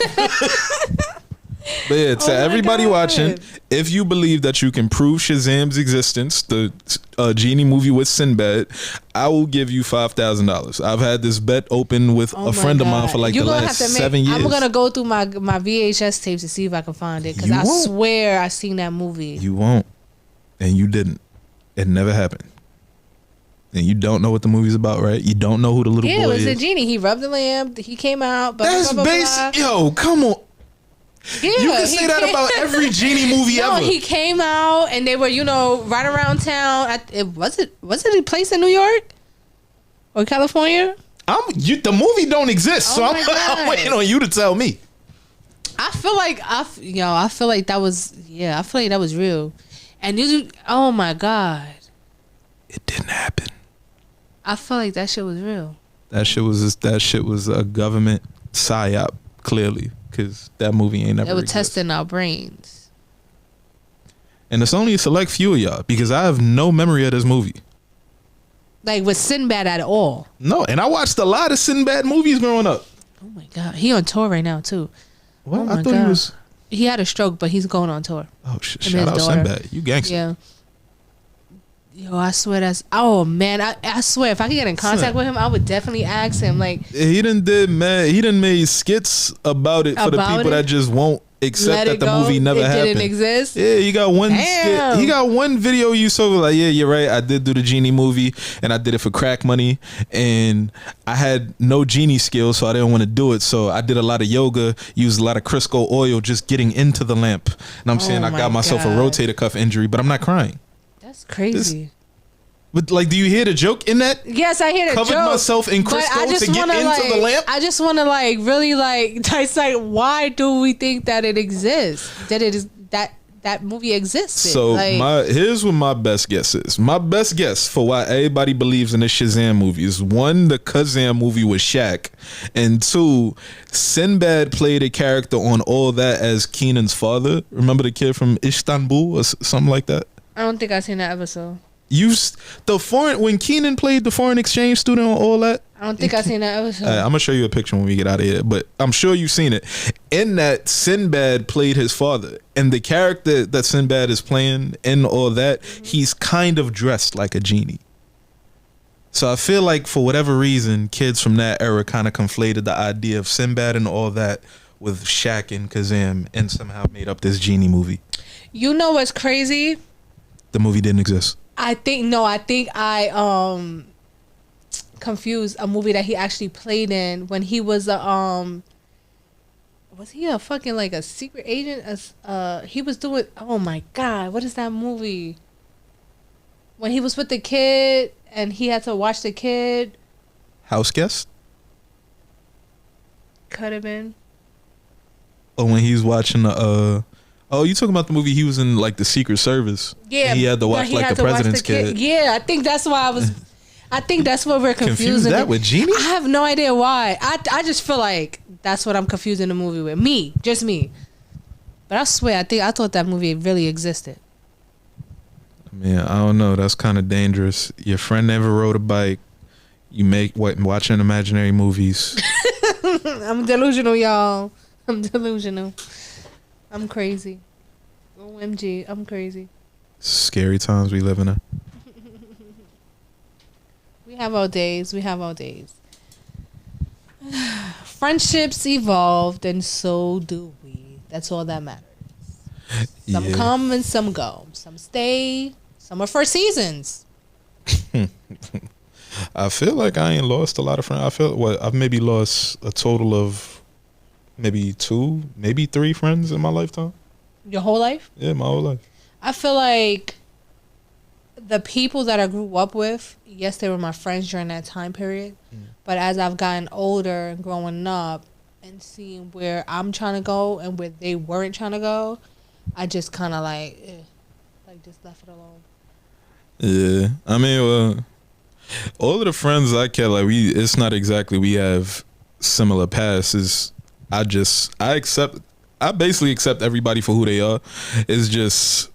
But yeah, to everybody God. watching, if you believe that you can prove Shazam's existence, the genie movie with Sinbad, I will give you $5,000. I've had this bet open with a friend of mine for like the last 7 years. I'm gonna go through my VHS tapes to see if I can find it, because I swear I seen that movie. You won't, and you didn't. It never happened. And you don't know what the movie's about, right? You don't know who the little boy is. Yeah, it was a genie. He rubbed the lamp. He came out. That's basic. Yo, come on. Yeah, you can say that about every genie movie ever. He came out and they were, right around town. Was it a place in New York or California? The movie don't exist, so I'm waiting on you to tell me. I feel like that was real. And oh my god, it didn't happen. I feel like that shit was real. That shit was a government psyop, clearly. Because that movie ain't never. They were testing our brains. And it's only a select few of y'all, because I have no memory of this movie. Like with Sinbad at all. No, and I watched a lot of Sinbad movies growing up. Oh my god, he on tour right now too. What? Oh I thought he was. He had a stroke, but he's going on tour. Oh shit! Shout out Sinbad, you gangster. Yeah. Yo, I swear oh man, I swear if I could get in contact with him, I would definitely ask him. Like he done made skits about it for the people that just won't accept that the movie never happened. It didn't exist. Yeah, he got one skit. He got one video you saw like, yeah, you're right. I did do the genie movie, and I did it for crack money, and I had no genie skills, so I didn't want to do it. So I did a lot of yoga, used a lot of Crisco oil, just getting into the lamp. And I'm saying I got myself a rotator cuff injury, but I'm not crying. That's crazy. But like, do you hear the joke in that? Yes, I hear the joke. Covered myself in Crisco to get into the lamp. I just want to really dissect, why do we think that it exists? That it is that movie existed. So here's what my best guess is. My best guess for why everybody believes in the Shazam movie is, one, the Kazam movie with Shaq, and two, Sinbad played a character on All That as Keenan's father. Remember the kid from Istanbul or something like that? I don't think I've seen that episode. When Keenan played the foreign exchange student on All That. I don't think I've seen that episode. I'm gonna show you a picture when we get out of here, but I'm sure you've seen it. In that, Sinbad played his father, and the character that Sinbad is playing in All That, he's kind of dressed like a genie. So I feel like for whatever reason, kids from that era kind of conflated the idea of Sinbad and All That with Shaq and Kazam, and somehow made up this genie movie. You know what's crazy? The movie didn't exist. I think I confused a movie that he actually played in when he was was he a fucking like a secret agent? He was doing, oh my god, what is that movie? When he was with the kid and he had to watch the kid. House Guest? Could have been. Oh, when he's watching the oh, you talking about the movie he was in, like the Secret Service? Yeah, he had to watch like the president's kid. Yeah, I think that's why I think that's what we're confusing. Confuse that with Genie? I have no idea why. I just feel like that's what I'm confusing the movie with. Just me. But I swear, I thought that movie really existed. Man, I don't know. That's kind of dangerous. Your friend never rode a bike. You watching imaginary movies. I'm delusional, y'all. I'm delusional. I'm crazy. OMG, I'm crazy. Scary times we live in. We have our days. Friendships evolved, and so do we. That's all that matters. Some come and some go. Some stay. Some are for seasons. I feel like I ain't lost a lot of friends. I've maybe lost a total of maybe 2, maybe 3 friends in my lifetime. Your whole life? Yeah, my whole life. I feel like the people that I grew up with, yes, they were my friends during that time period. But as I've gotten older and growing up and seeing where I'm trying to go and where they weren't trying to go, I just kind of like just left it alone. Yeah, I mean, all of the friends I kept, like it's not exactly we have similar pasts. I basically accept everybody for who they are. It's just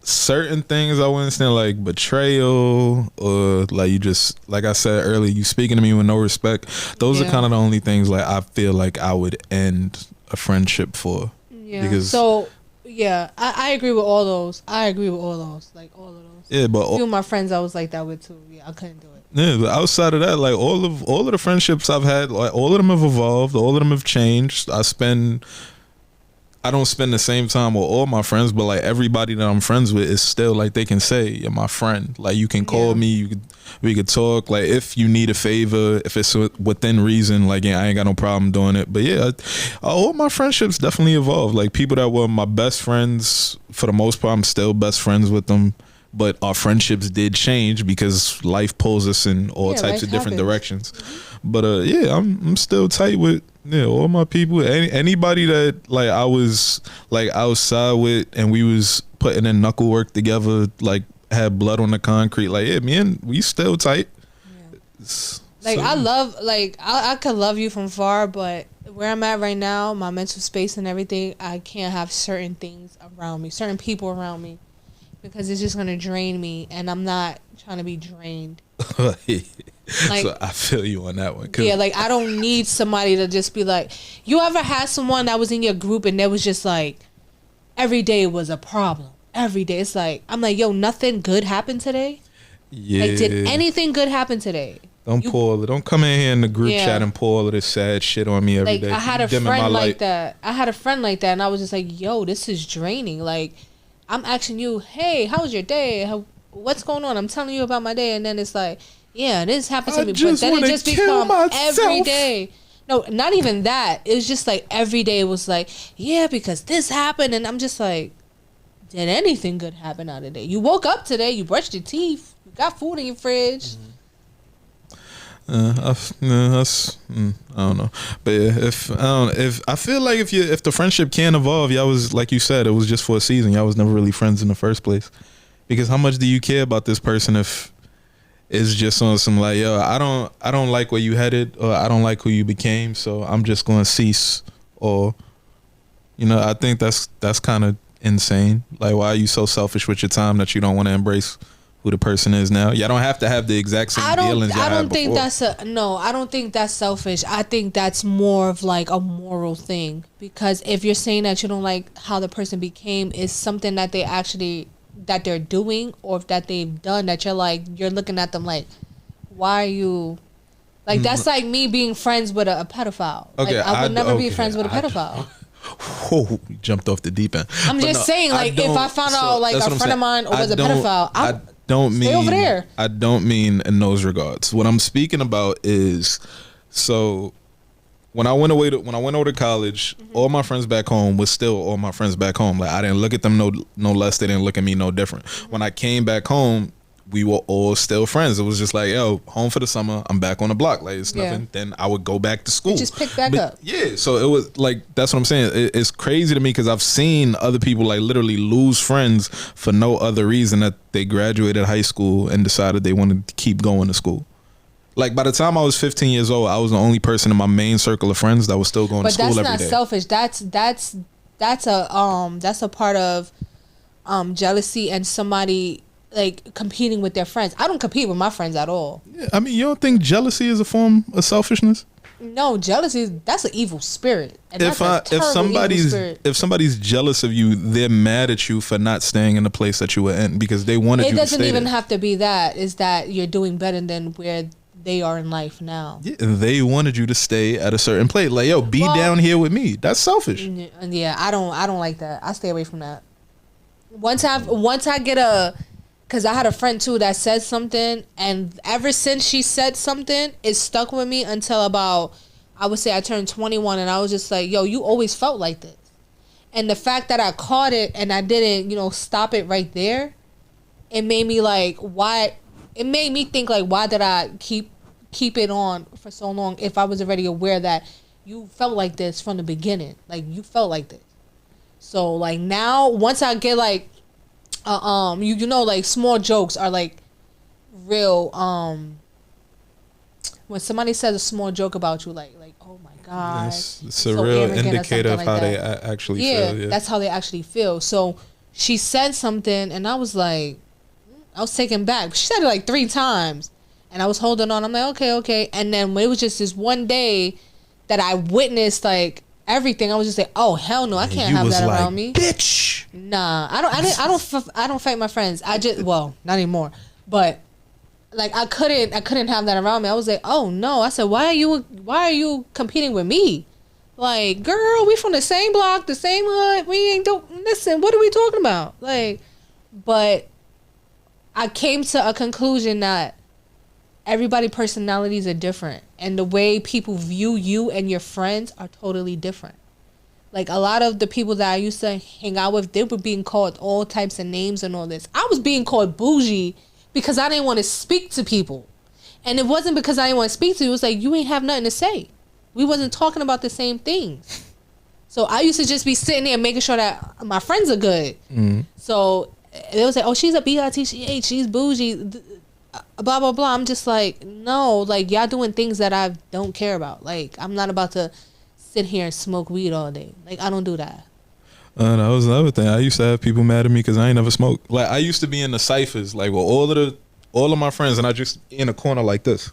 certain things I wouldn't stand, like betrayal, or like you just, like I said earlier, you speaking to me with no respect. Those are kind of the only things like I feel like I would end a friendship for. Yeah. Because I agree with all those. Like all of those. Yeah, but a few of my friends I was like that with too. Yeah, I couldn't do it. Yeah, but outside of that, like all of the friendships I've had, like all of them have evolved, all of them have changed. I don't spend the same time with all my friends, but like everybody that I'm friends with is still like they can say you're my friend. Like you can call me, we could talk. Like if you need a favor, if it's within reason, like I ain't got no problem doing it. But yeah, all my friendships definitely evolved. Like people that were my best friends, for the most part, I'm still best friends with them. But our friendships did change because life pulls us in all types of different directions. But I'm still tight with all my people. Anybody that like I was like outside with and we was putting in knuckle work together, like had blood on the concrete. Like me and we still tight. Like I love, like I could love you from far, but where I'm at right now, my mental space and everything, I can't have certain things around me, certain people around me. Because it's just gonna drain me, and I'm not trying to be drained. Like, so I feel you on that one. Yeah, like I don't need somebody to just be like. You ever had someone that was in your group and that was just like, every day was a problem. Every day, it's like I'm like, yo, nothing good happened today. Yeah. Like, did anything good happen today? Don't come in here in the group chat and pour all of this sad shit on me every day. I had a friend like that. And I was just like, yo, this is draining. Like. I'm asking you, hey, how was your day? What's going on? I'm telling you about my day, and then it's like, yeah, this happened to me. But then it just becomes every day. No, not even that. It was just like every day was like, yeah, because this happened, and I'm just like, did anything good happen out of the day? You woke up today, you brushed your teeth, you got food in your fridge. I don't know, but yeah, if I feel like if the friendship can't evolve, y'all was, like you said, it was just for a season. Y'all was never really friends in the first place. Because how much do you care about this person if it's just on some like, yo, I don't like where you headed, or I don't like who you became, so I'm just going to cease. Or I think that's kind of insane. Like, why are you so selfish with your time that you don't want to embrace who the person is now? Y'all don't have to have the exact same feelings y'all had before. I don't think that's selfish. I think that's more of like a moral thing. Because if you're saying that you don't like how the person became, is something that they're doing or that they've done that you're looking at them like, why are you like, that's like me being friends with a pedophile. Okay, like, I would never be friends with a pedophile. Whoa, you jumped off the deep end. I'm just saying, like, if I found out like a friend of mine was a pedophile, I don't over there. I don't mean in those regards. What I'm speaking about is, so when I went over to college, all my friends back home was still all my friends back home. Like I didn't look at them no less. They didn't look at me no different. When I came back home, we were all still friends. It was just like, yo, home for the summer, I'm back on the block. Like it's nothing. Then I would go back to school. You just pick back up. Yeah, so it was like, that's what I'm saying. It's crazy to me because I've seen other people like literally lose friends for no other reason that they graduated high school and decided they wanted to keep going to school. Like by the time I was 15 years old, I was the only person in my main circle of friends that was still going to school every day. But that's not selfish. That's a part of jealousy and somebody like competing with their friends. I don't compete with my friends at all. Yeah, I mean, you don't think jealousy is a form of selfishness? No, jealousy, that's an evil spirit. And if somebody's jealous of you, they're mad at you for not staying in the place that you were in because they wanted you to stay. It doesn't even have to be that. Is that you're doing better than where they are in life now. Yeah, they wanted you to stay at a certain place. Like, yo, be down here with me. That's selfish. Yeah, I don't like that. I stay away from that. Once I get because I had a friend too that said something, and ever since she said something, it stuck with me until about I would say I turned 21 and I was just like, yo, you always felt like this. And the fact that I caught it and I didn't, stop it right there, it made me like, why? It made me think like, why did I keep it on for so long if I was already aware that you felt like this from the beginning? Like, you felt like this. So like now, once I get like, like small jokes are like real. When somebody says a small joke about you, like oh my god, it's a real indicator of how they actually feel. Yeah, that's how they actually feel. So she said something, and I was like, I was taken back. She said it like 3 times, and I was holding on. I'm like, okay. And then when it was just this one day that I witnessed like everything, I was just like, oh hell no, I can't have that around me, bitch. Nah, I don't fight my friends. Not anymore, but. Like I couldn't have that around me. I was like, oh no. I said, why are you competing with me? Like, girl, we from the same block, the same hood. We ain't listen, what are we talking about? Like, but I came to a conclusion that everybody's personalities are different, and the way people view you and your friends are totally different. Like a lot of the people that I used to hang out with, they were being called all types of names and all this. I was being called bougie because I didn't want to speak to people. And it wasn't because I didn't want to speak to you. It was like, you ain't have nothing to say. We wasn't talking about the same things. So I used to just be sitting there making sure that my friends are good. Mm-hmm. So it was like, oh, she's a bitch, she's bougie, blah, blah, blah. I'm just like, no, like y'all doing things that I don't care about. Like I'm not about to sit here and smoke weed all day. Like I don't do that. That was another thing. I used to have people mad at me because I ain't never smoked. Like I used to be in the ciphers, like with all of my friends, and I just in a corner like this,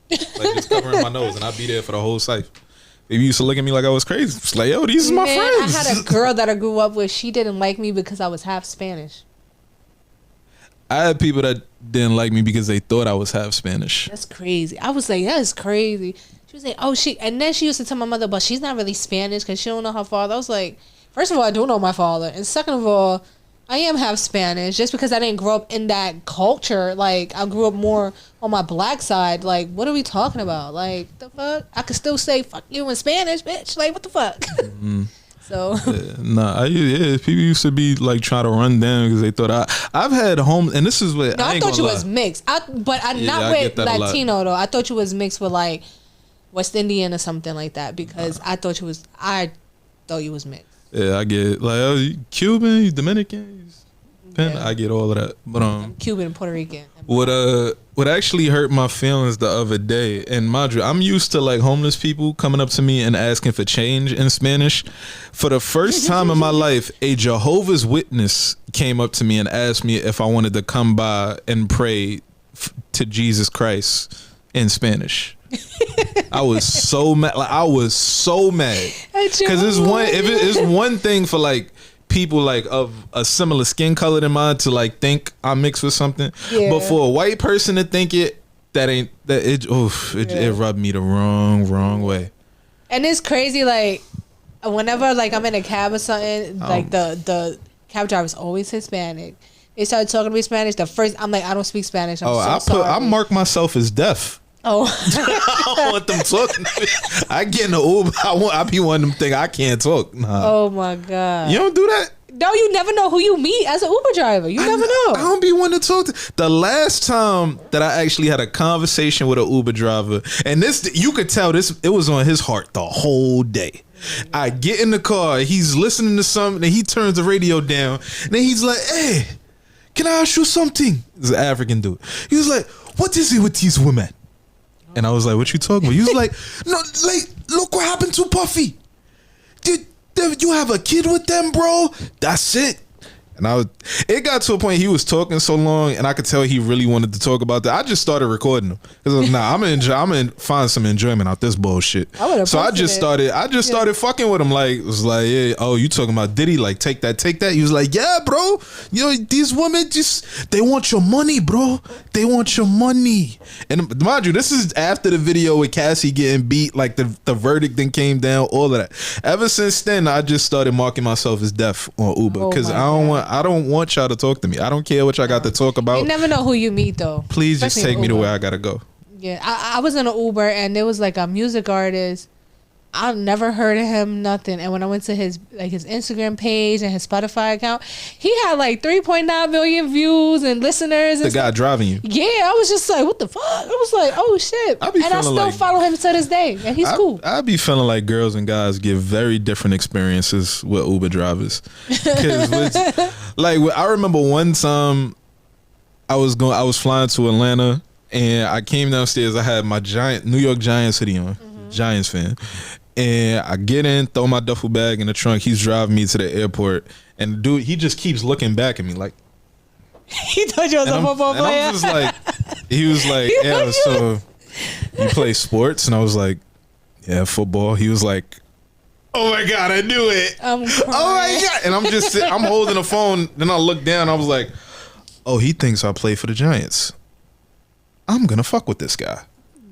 like just covering my nose, and I'd be there for the whole cipher. They used to look at me like I was crazy. It's like, yo, these are my friends. I had a girl that I grew up with. She didn't like me because I was half Spanish. I had people that didn't like me because they thought I was half Spanish. That's crazy. I was like, that's crazy. She was like, oh, and then she used to tell my mother, but she's not really Spanish because she don't know her father. I was like, first of all, I do know my father. And second of all, I am half Spanish. Just because I didn't grow up in that culture, like, I grew up more on my black side. Like, what are we talking about? Like, the fuck? I could still say, fuck you in Spanish, bitch. Like, what the fuck? Mm-hmm. So. People used to be, like, trying to run down because they thought I've had home, and this is what. No, I thought you was mixed. Not with Latino, though. I thought you was mixed with, like, West Indian or something like that because I thought you was mixed. Yeah, I get it. Like, oh, you Cuban, you Dominican, I get all of that. But I'm Cuban and Puerto Rican. What actually hurt my feelings the other day, and Madre, I'm used to like homeless people coming up to me and asking for change in Spanish. For the first time in my life, a Jehovah's Witness came up to me and asked me if I wanted to come by and pray to Jesus Christ in Spanish. I was so mad. Like I was so mad because it's one thing for like people like of a similar skin color than mine to like think I'm mixed with something, but for a white person to think it rubbed me the wrong way. And it's crazy. Like whenever like I'm in a cab or something, like the cab driver's always Hispanic. They started talking to me Spanish. The first I'm like, I don't speak Spanish. I mark myself as deaf. Oh, I don't want them talking to me. I get in the Uber. I be one of them think I can't talk. Nah. Oh my god! You don't do that. No, you never know who you meet as an Uber driver. You never know. I don't be one to talk to. The last time that I actually had a conversation with an Uber driver, and this you could tell it was on his heart the whole day. I get in the car, he's listening to something, and he turns the radio down, and then he's like, "Hey, can I ask you something?" This is an African dude. He was like, "What is it with these women?" And I was like, what you talking about? He was like, no, like, look what happened to Puffy. Did you have a kid with them, bro? That's it. And it got to a point he was talking so long, and I could tell he really wanted to talk about that. I just started recording him because I'm gonna find some enjoyment out this bullshit. So I just started fucking with him. Like it was like, yeah, oh, you talking about Diddy? Like take that. He was like, yeah, bro. You know these women they want your money, bro. They want your money. And mind you, this is after the video with Cassie getting beat. Like the verdict then came down. All of that. Ever since then, I just started marking myself as deaf on Uber because I don't want y'all to talk to me. I don't care what y'all got to talk about. You never know who you meet though. Please just take me to where I gotta go. Yeah, I was in an Uber and there was like a music artist. I've never heard of him, nothing. And when I went to his Instagram page and his Spotify account, he had like 3.9 million views and listeners. And The guy driving you. Yeah, I was just like, what the fuck? I was like, oh shit. And I still follow him to this day, and he's cool. I be feeling like girls and guys give very different experiences with Uber drivers. 'Cause like I remember one time I was flying to Atlanta and I came downstairs. I had my New York Giants hoodie on, Giants fan. And I get in, throw my duffel bag in the trunk. He's driving me to the airport, and the dude, he just keeps looking back at me like. He thought you was a football player. I'm just like, he was like, yeah. So you play sports, and I was like, yeah, football. He was like, oh my god, I knew it. Oh my god, and I'm holding the phone. Then I look down. I was like, oh, he thinks I play for the Giants. I'm gonna fuck with this guy.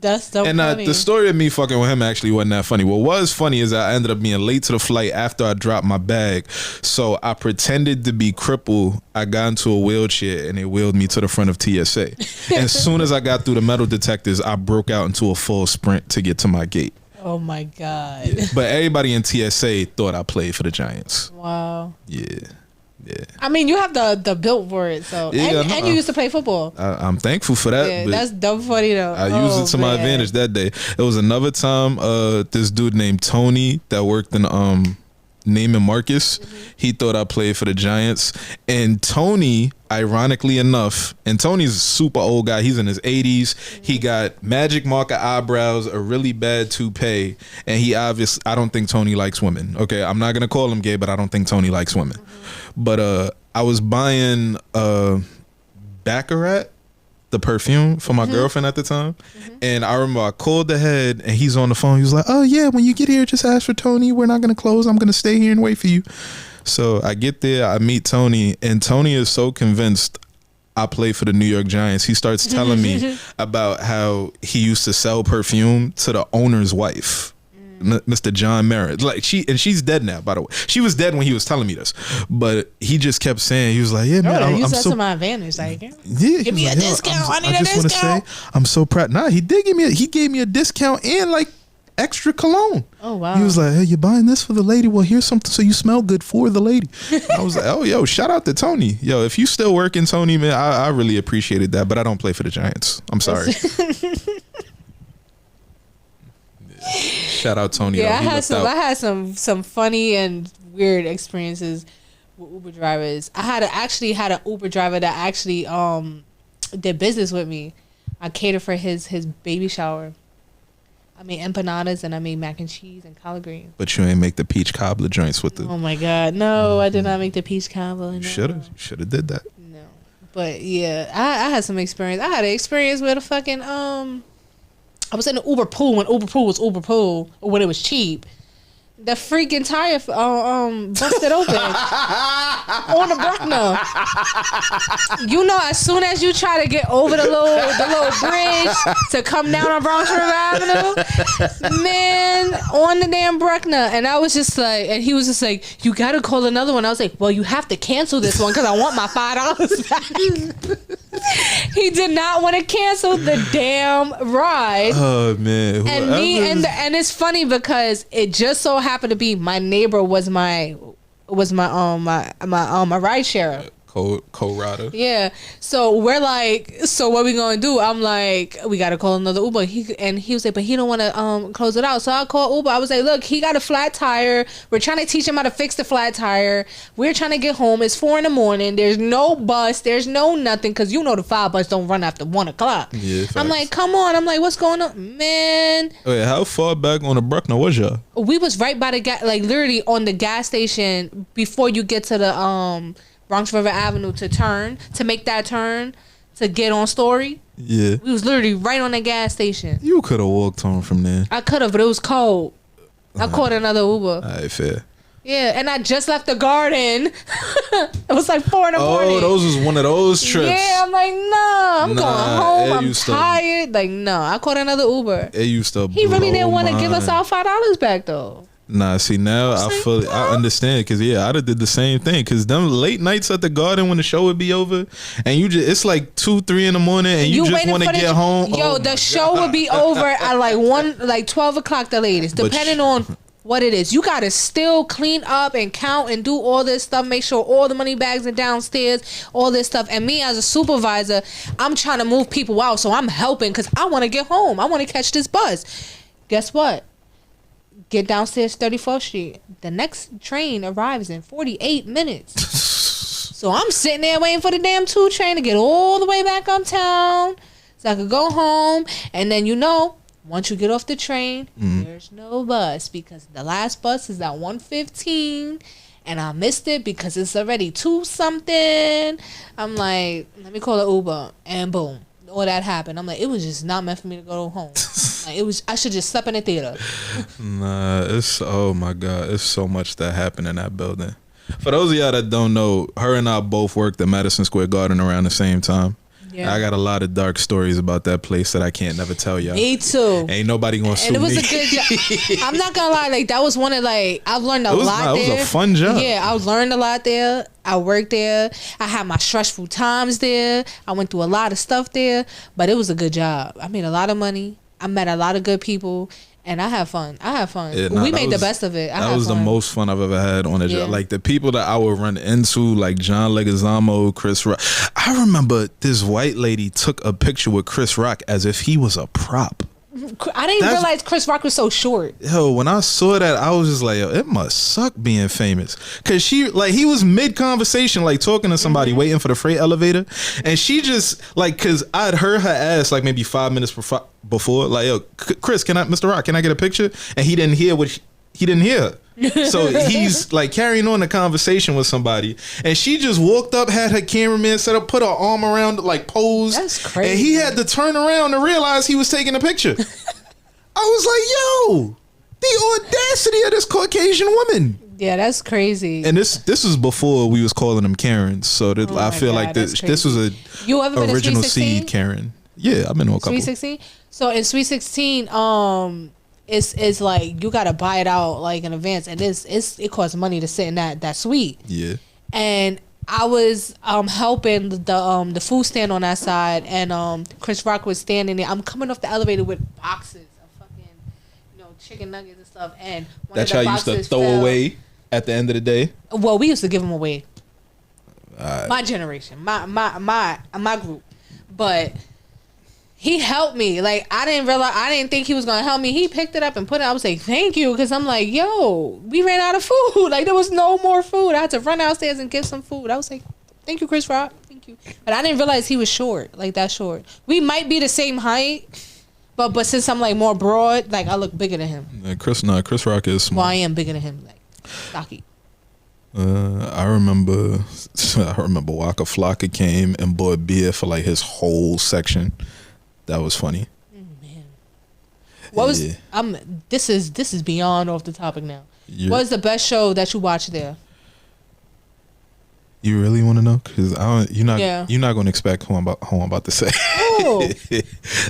That's so funny. And the story of me fucking with him actually wasn't that funny. What was funny is I ended up being late to the flight after I dropped my bag. So I pretended to be crippled. I got into a wheelchair and they wheeled me to the front of TSA. And as soon as I got through the metal detectors, I broke out into a full sprint to get to my gate. Oh my God. Yeah. But everybody in TSA thought I played for the Giants. Wow. Yeah. Yeah. I mean, you have the built for it, so and you used to play football. I'm thankful for that. Yeah, that's dumb funny though. I used it to my advantage that day. It was another time. This dude named Tony that worked in Neiman Marcus. He thought I played for the Giants, and Tony, ironically enough, and Tony's a super old guy. He's in his 80s. He got magic marker eyebrows, a really bad toupee, and I don't think Tony likes women. Okay, I'm not gonna call him gay, but I don't think Tony likes women. But I was buying Baccarat, the perfume, for my girlfriend at the time. And I remember I called the head and he's on the phone. He was like, oh yeah, when you get here, just ask for Tony. We're not going to close. I'm going to stay here and wait for you. So I get there, I meet Tony, and Tony is so convinced I play for the New York Giants. He starts telling me about how he used to sell perfume to the owner's wife. Mr. John Merritt, like she's dead now, by the way. She was dead when he was telling me this, but he just kept saying, he was like, "Yeah, man, I'm so to my advantage, like, give me a discount. I need a discount." Want to say, I'm so proud. Nah, he gave me a discount and like extra cologne. Oh wow. He was like, "Hey, you're buying this for the lady? Well, here's something so you smell good for the lady." I was like, "Oh, yo, shout out to Tony. Yo, if you still working, Tony, man, I really appreciated that, but I don't play for the Giants. I'm sorry." Shout out Tony. Yeah, I had some funny and weird experiences with Uber drivers. I actually had an Uber driver that actually did business with me. I catered for his baby shower. I made empanadas and I made mac and cheese and collard greens. But you ain't make the peach cobbler joints with the. Oh my God, no! I did not make the peach cobbler. No. Should have did that. No, but yeah, I had some experience. I had an experience with a fucking I was in the Uber pool when Uber pool was Uber pool, or when it was cheap. The freaking tire busted open on the Bruckner. You know, as soon as you try to get over the little bridge to come down on Bronx River Avenue, man, on the damn Bruckner. And I was just like, and he was just like, you gotta call another one. I was like, well, you have to cancel this one because I want my $5 back. He did not want to cancel the damn ride. Oh man! And it's funny because it just so happened to be my neighbor was my ride share. Co-rider. Yeah. So we're like, so what we gonna do? I'm like, we gotta call another Uber. He was like, but he don't want to close it out. So I called Uber. I was like, look, he got a flat tire. We're trying to teach him how to fix the flat tire. We're trying to get home. It's 4 a.m. There's no bus. There's no nothing because you know the 5 bus don't run after 1 o'clock. Yeah. Facts. I'm like, come on. I'm like, what's going on, man? Wait, how far back on the Bruckner was y'all? We was right by the like literally on the gas station before you get to the Bronx River Avenue to make that turn to get on Story. Yeah. We was literally right on the gas station. You could have walked home from there. I could have, but it was cold. I caught another Uber. Alright, fair. Yeah, and I just left the garden. It was like 4 a.m. Oh, those was one of those trips. Yeah, I'm like, I'm going home. I'm tired. Like, no, I caught another Uber. It used to He really didn't want to give us our $5 back though. Nah, see now I understand because I'd have did the same thing because them late nights at the Garden when the show would be over and it's like 2-3 in the morning and you just want to get home. Yo, the show would be over at like 12 o'clock the latest, depending on what it is. You gotta still clean up and count and do all this stuff, make sure all the money bags are downstairs, all this stuff. And me as a supervisor, I'm trying to move people out, so I'm helping because I want to get home. I want to catch this bus. Guess what? Get downstairs 34th Street. The next train arrives in 48 minutes. So I'm sitting there waiting for the damn 2 train to get all the way back uptown so I could go home. And then once you get off the train, there's no bus because the last bus is at 1:15 and I missed it because it's already 2-something. I'm like, let me call an Uber, and boom, all that happened. I'm like, it was just not meant for me to go home. I should just slept in the theater. Nah, oh my God, it's so much that happened in that building. For those of y'all that don't know, her and I both worked at Madison Square Garden around the same time. Yeah. I got a lot of dark stories about that place that I can't never tell y'all. Me too. Ain't nobody gonna sue me. And it was a good job. I'm not gonna lie, like that was one of I've learned a lot there. It was a fun job. Yeah, I learned a lot there. I worked there. I had my stressful times there. I went through a lot of stuff there, but it was a good job. I made a lot of money. I met a lot of good people. And I have fun. Yeah, we made the best of it. That was the most fun I've ever had on a job. Like the people that I would run into, like John Leguizamo, Chris Rock. I remember this white lady took a picture with Chris Rock as if he was a prop. I didn't realize Chris Rock was so short. Yo, when I saw that, I was just like, yo, it must suck being famous. Cause he was mid conversation, like talking to somebody, waiting for the freight elevator, and she just cause I'd heard her ask like maybe 5 minutes before, like, yo, Chris, Mr. Rock, can I get a picture? And he didn't hear he didn't hear. So he's like carrying on the conversation with somebody, and she just walked up, had her cameraman set up, put her arm around, like posed. That's crazy. And he had to turn around to realize he was taking a picture. I was like, yo, the audacity of this Caucasian woman. Yeah, that's crazy. And this was before we was calling them Karens. So I feel like this was a original seed Karen. Yeah, I've been on a couple. Sweet 16. So in Sweet 16, it's like you gotta buy it out like in advance, and it costs money to sit in that suite. Yeah. And I was helping the food stand on that side, and Chris Rock was standing there. I'm coming off the elevator with boxes of fucking chicken nuggets and stuff, and that's how you used to throw away at the end of the day. Well, we used to give them away. My generation, my group, but. He helped me. Like, I didn't think he was going to help me. He picked it up and put it. I was like, thank you. Because I'm like, yo, we ran out of food. Like, there was no more food. I had to run downstairs and get some food. I was like, thank you, Chris Rock. Thank you. But I didn't realize he was short. Like, that short. We might be the same height. But since I'm, like, more broad, like, I look bigger than him. Chris Rock is small. Well, I am bigger than him. Like, stocky. I remember Waka Flocka came and bought beer for, like, his whole section. That was funny. Man. What was this is beyond off the topic now. What was the best show that you watched there? You really want to know? Because you're not going to expect who I'm about to say. Oh.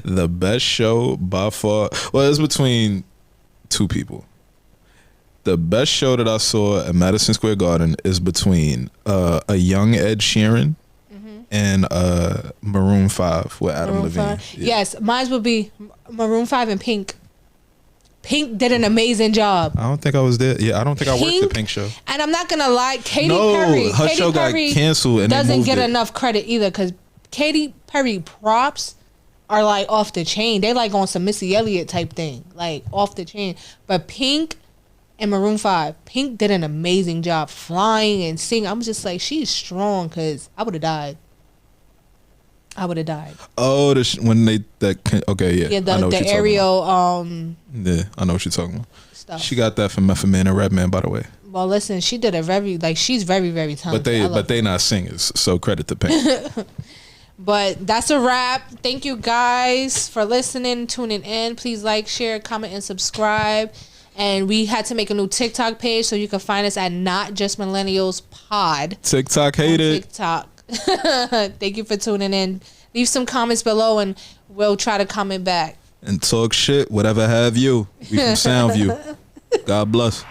The best show by far. Well, it's between two people. The best show that I saw at Madison Square Garden is between a young Ed Sheeran and Maroon 5 with Adam Levine. Yeah. Yes, mine would be Maroon 5 and Pink. Pink did an amazing job. I don't think I was there. Yeah, I don't think I worked the Pink show. And I'm not gonna lie, Katy Perry. Her show got canceled and doesn't get enough credit either because Katy Perry props are like off the chain. They like on some Missy Elliott type thing, like off the chain. But Pink and Maroon 5, Pink did an amazing job flying and singing. I'm just like, she's strong because I would have died. Oh, okay, yeah. Yeah, the aerial. Yeah, I know what you're talking about. Stuff. She got that from Method Man and Redman, by the way. Well, listen, she did she's very, very talented. But they not singers, so credit to Pink. But that's a wrap. Thank you guys for listening, tuning in. Please like, share, comment, and subscribe. And we had to make a new TikTok page, so you can find us at Not Just Millennials Pod. TikTok hate it. TikTok. Thank you for tuning in. Leave some comments below and we'll try to comment back. And talk shit, whatever have you. We from Soundview. God bless.